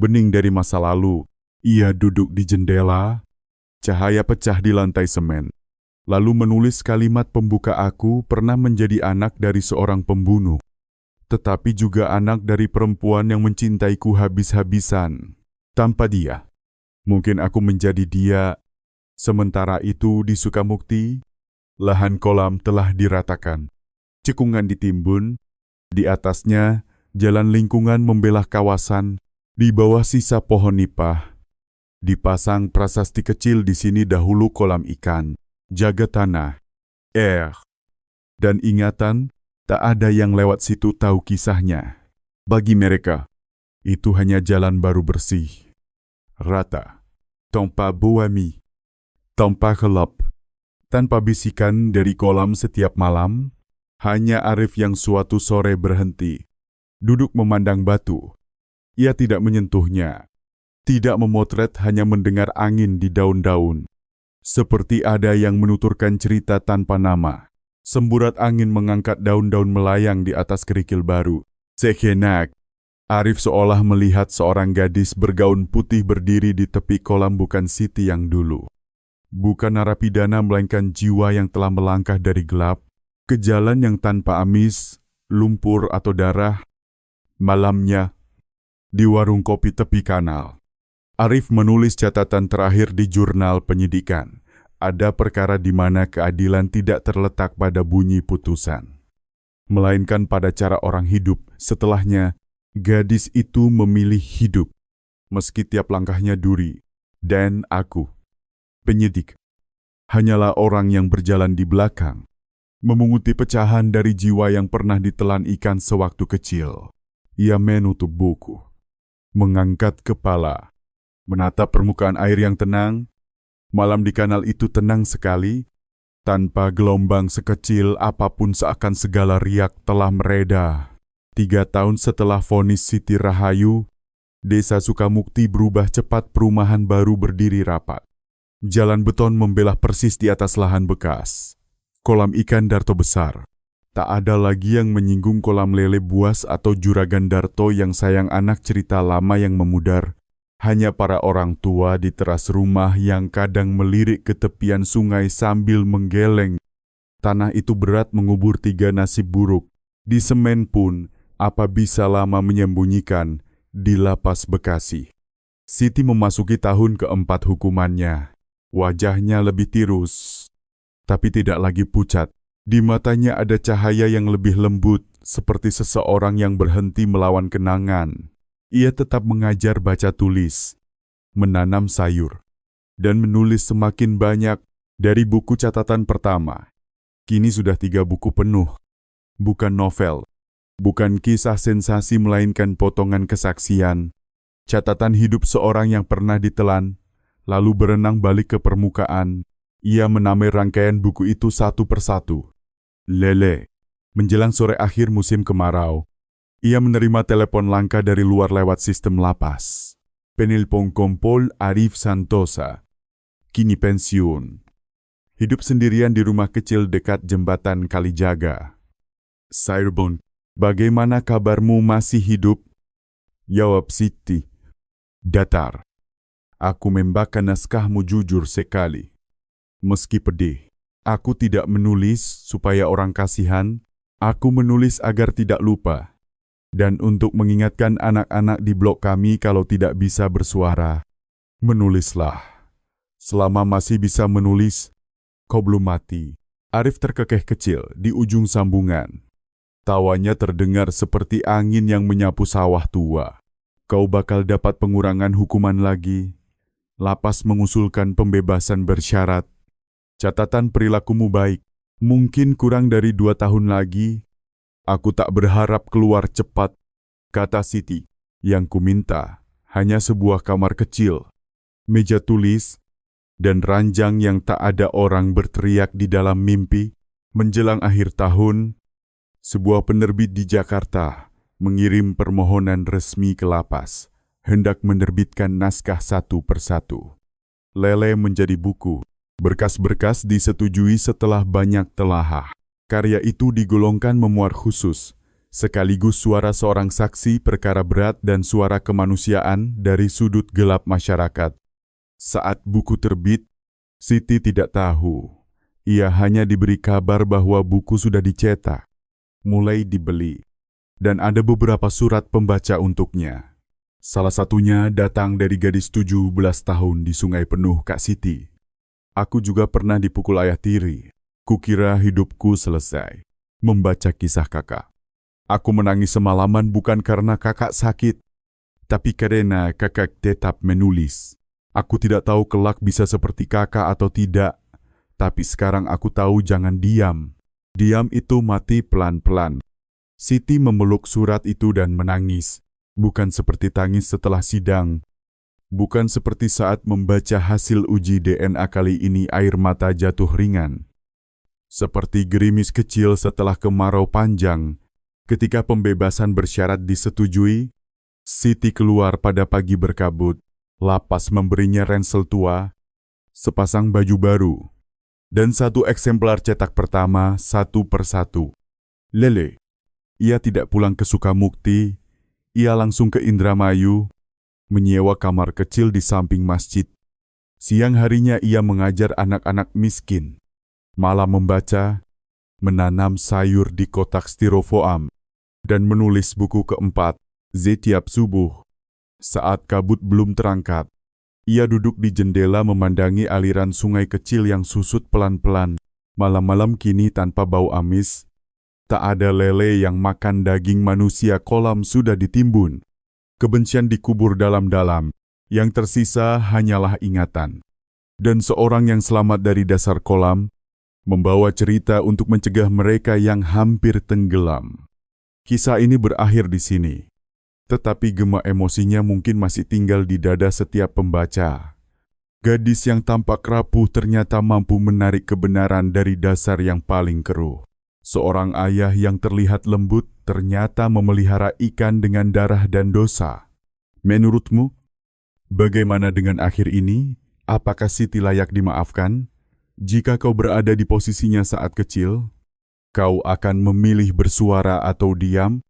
Bening dari masa lalu, ia duduk di jendela, cahaya pecah di lantai semen. Lalu menulis kalimat pembuka, "Aku pernah menjadi anak dari seorang pembunuh, tetapi juga anak dari perempuan yang mencintaiku habis-habisan. Tanpa dia, mungkin aku menjadi dia." Sementara itu di Sukamukti, lahan kolam telah diratakan. Cekungan ditimbun, di atasnya jalan lingkungan membelah kawasan, di bawah sisa pohon nipah. Dipasang prasasti kecil di sini dahulu kolam ikan, jaga tanah, air, dan ingatan. Tak ada yang lewat situ tahu kisahnya. Bagi mereka, itu hanya jalan baru bersih, rata, tanpa buami, tanpa gelap, tanpa bisikan dari kolam setiap malam. Hanya Arif yang suatu sore berhenti, duduk memandang batu. Ia tidak menyentuhnya, tidak memotret, hanya mendengar angin di daun-daun. Seperti ada yang menuturkan cerita tanpa nama. Semburat angin mengangkat daun-daun melayang di atas kerikil baru. Sejenak, Arif seolah melihat seorang gadis bergaun putih berdiri di tepi kolam, bukan Siti yang dulu. Bukan narapidana, melainkan jiwa yang telah melangkah dari gelap ke jalan yang tanpa amis, lumpur atau darah. Malamnya, di warung kopi tepi kanal, Arif menulis catatan terakhir di jurnal penyidikan. Ada perkara di mana keadilan tidak terletak pada bunyi putusan, melainkan pada cara orang hidup. Setelahnya, gadis itu memilih hidup, meski tiap langkahnya duri. Dan aku, penyidik, hanyalah orang yang berjalan di belakang, memunguti pecahan dari jiwa yang pernah ditelan ikan sewaktu kecil. Ia menutup buku, mengangkat kepala, menatap permukaan air yang tenang. Malam di kanal itu tenang sekali, tanpa gelombang sekecil apapun seakan segala riak telah mereda. 3 tahun setelah vonis Siti Rahayu, Desa Sukamukti berubah cepat, perumahan baru berdiri rapat. Jalan beton membelah persis di atas lahan bekas. Kolam ikan Darto besar. Tak ada lagi yang menyinggung kolam lele buas atau juragan Darto yang sayang anak, cerita lama yang memudar. Hanya para orang tua di teras rumah yang kadang melirik ke tepian sungai sambil menggeleng. Tanah itu berat mengubur 3 nasib buruk. Di semen pun, apa bisa lama menyembunyikan di lapas Bekasi. Siti memasuki tahun keempat hukumannya. Wajahnya lebih tirus, tapi tidak lagi pucat. Di matanya ada cahaya yang lebih lembut, seperti seseorang yang berhenti melawan kenangan. Ia tetap mengajar baca tulis, menanam sayur, dan menulis semakin banyak. Dari buku catatan pertama, kini sudah 3 buku penuh. Bukan novel, bukan kisah sensasi, melainkan potongan kesaksian. Catatan hidup seorang yang pernah ditelan, lalu berenang balik ke permukaan. Ia menamai rangkaian buku itu satu persatu. Lele. Menjelang sore akhir musim kemarau, ia menerima telepon langka dari luar lewat sistem lapas. Penelpon Kompol Arif Santosa. Kini pensiun. Hidup sendirian di rumah kecil dekat jembatan Kalijaga. Cirebon, bagaimana kabarmu, masih hidup? Jawab Siti. Datar. Aku membaca naskahmu jujur sekali. Meski pedih, aku tidak menulis supaya orang kasihan, aku menulis agar tidak lupa. Dan untuk mengingatkan anak-anak di blok kami kalau tidak bisa bersuara. Menulislah. Selama masih bisa menulis, kau belum mati. Arif terkekeh kecil di ujung sambungan. Tawanya terdengar seperti angin yang menyapu sawah tua. Kau bakal dapat pengurangan hukuman lagi. Lapas mengusulkan pembebasan bersyarat. Catatan perilakumu baik. Mungkin kurang dari 2 tahun lagi. Aku tak berharap keluar cepat, kata Siti. Yang kuminta hanya sebuah kamar kecil, meja tulis, dan ranjang yang tak ada orang berteriak di dalam mimpi. Menjelang akhir tahun, sebuah penerbit di Jakarta mengirim permohonan resmi ke lapas, hendak menerbitkan naskah satu persatu. Lele menjadi buku. Berkas-berkas disetujui setelah banyak telahah. Karya itu digolongkan memuat khusus, sekaligus suara seorang saksi perkara berat dan suara kemanusiaan dari sudut gelap masyarakat. Saat buku terbit, Siti tidak tahu. Ia hanya diberi kabar bahwa buku sudah dicetak, mulai dibeli, dan ada beberapa surat pembaca untuknya. Salah satunya datang dari gadis 17 tahun di Sungai Penuh, Kak Siti. Aku juga pernah dipukul ayah tiri. Kukira hidupku selesai. Membaca kisah kakak. Aku menangis semalaman bukan karena kakak sakit, tapi karena kakak tetap menulis. Aku tidak tahu kelak bisa seperti kakak atau tidak, tapi sekarang aku tahu jangan diam. Diam itu mati pelan-pelan. Siti memeluk surat itu dan menangis. Bukan seperti tangis setelah sidang. Bukan seperti saat membaca hasil uji DNA, kali ini air mata jatuh ringan. Seperti gerimis kecil setelah kemarau panjang, ketika pembebasan bersyarat disetujui, Siti keluar pada pagi berkabut. Lapas memberinya ransel tua, sepasang baju baru, dan 1 eksemplar cetak pertama satu persatu. Lele. Ia tidak pulang ke Sukamukti, ia langsung ke Indramayu, menyewa kamar kecil di samping masjid. Siang harinya ia mengajar anak-anak miskin, malam membaca, menanam sayur di kotak styrofoam, dan menulis buku keempat, setiap subuh. Saat kabut belum terangkat, ia duduk di jendela memandangi aliran sungai kecil yang susut pelan-pelan. Malam-malam kini tanpa bau amis, tak ada lele yang makan daging manusia, kolam sudah ditimbun. Kebencian dikubur dalam-dalam, yang tersisa hanyalah ingatan. Dan seorang yang selamat dari dasar kolam, membawa cerita untuk mencegah mereka yang hampir tenggelam. Kisah ini berakhir di sini. Tetapi gema emosinya mungkin masih tinggal di dada setiap pembaca. Gadis yang tampak rapuh ternyata mampu menarik kebenaran dari dasar yang paling keruh. Seorang ayah yang terlihat lembut ternyata memelihara ikan dengan darah dan dosa. Menurutmu, bagaimana dengan akhir ini? Apakah Siti layak dimaafkan? Jika kau berada di posisinya saat kecil, kau akan memilih bersuara atau diam?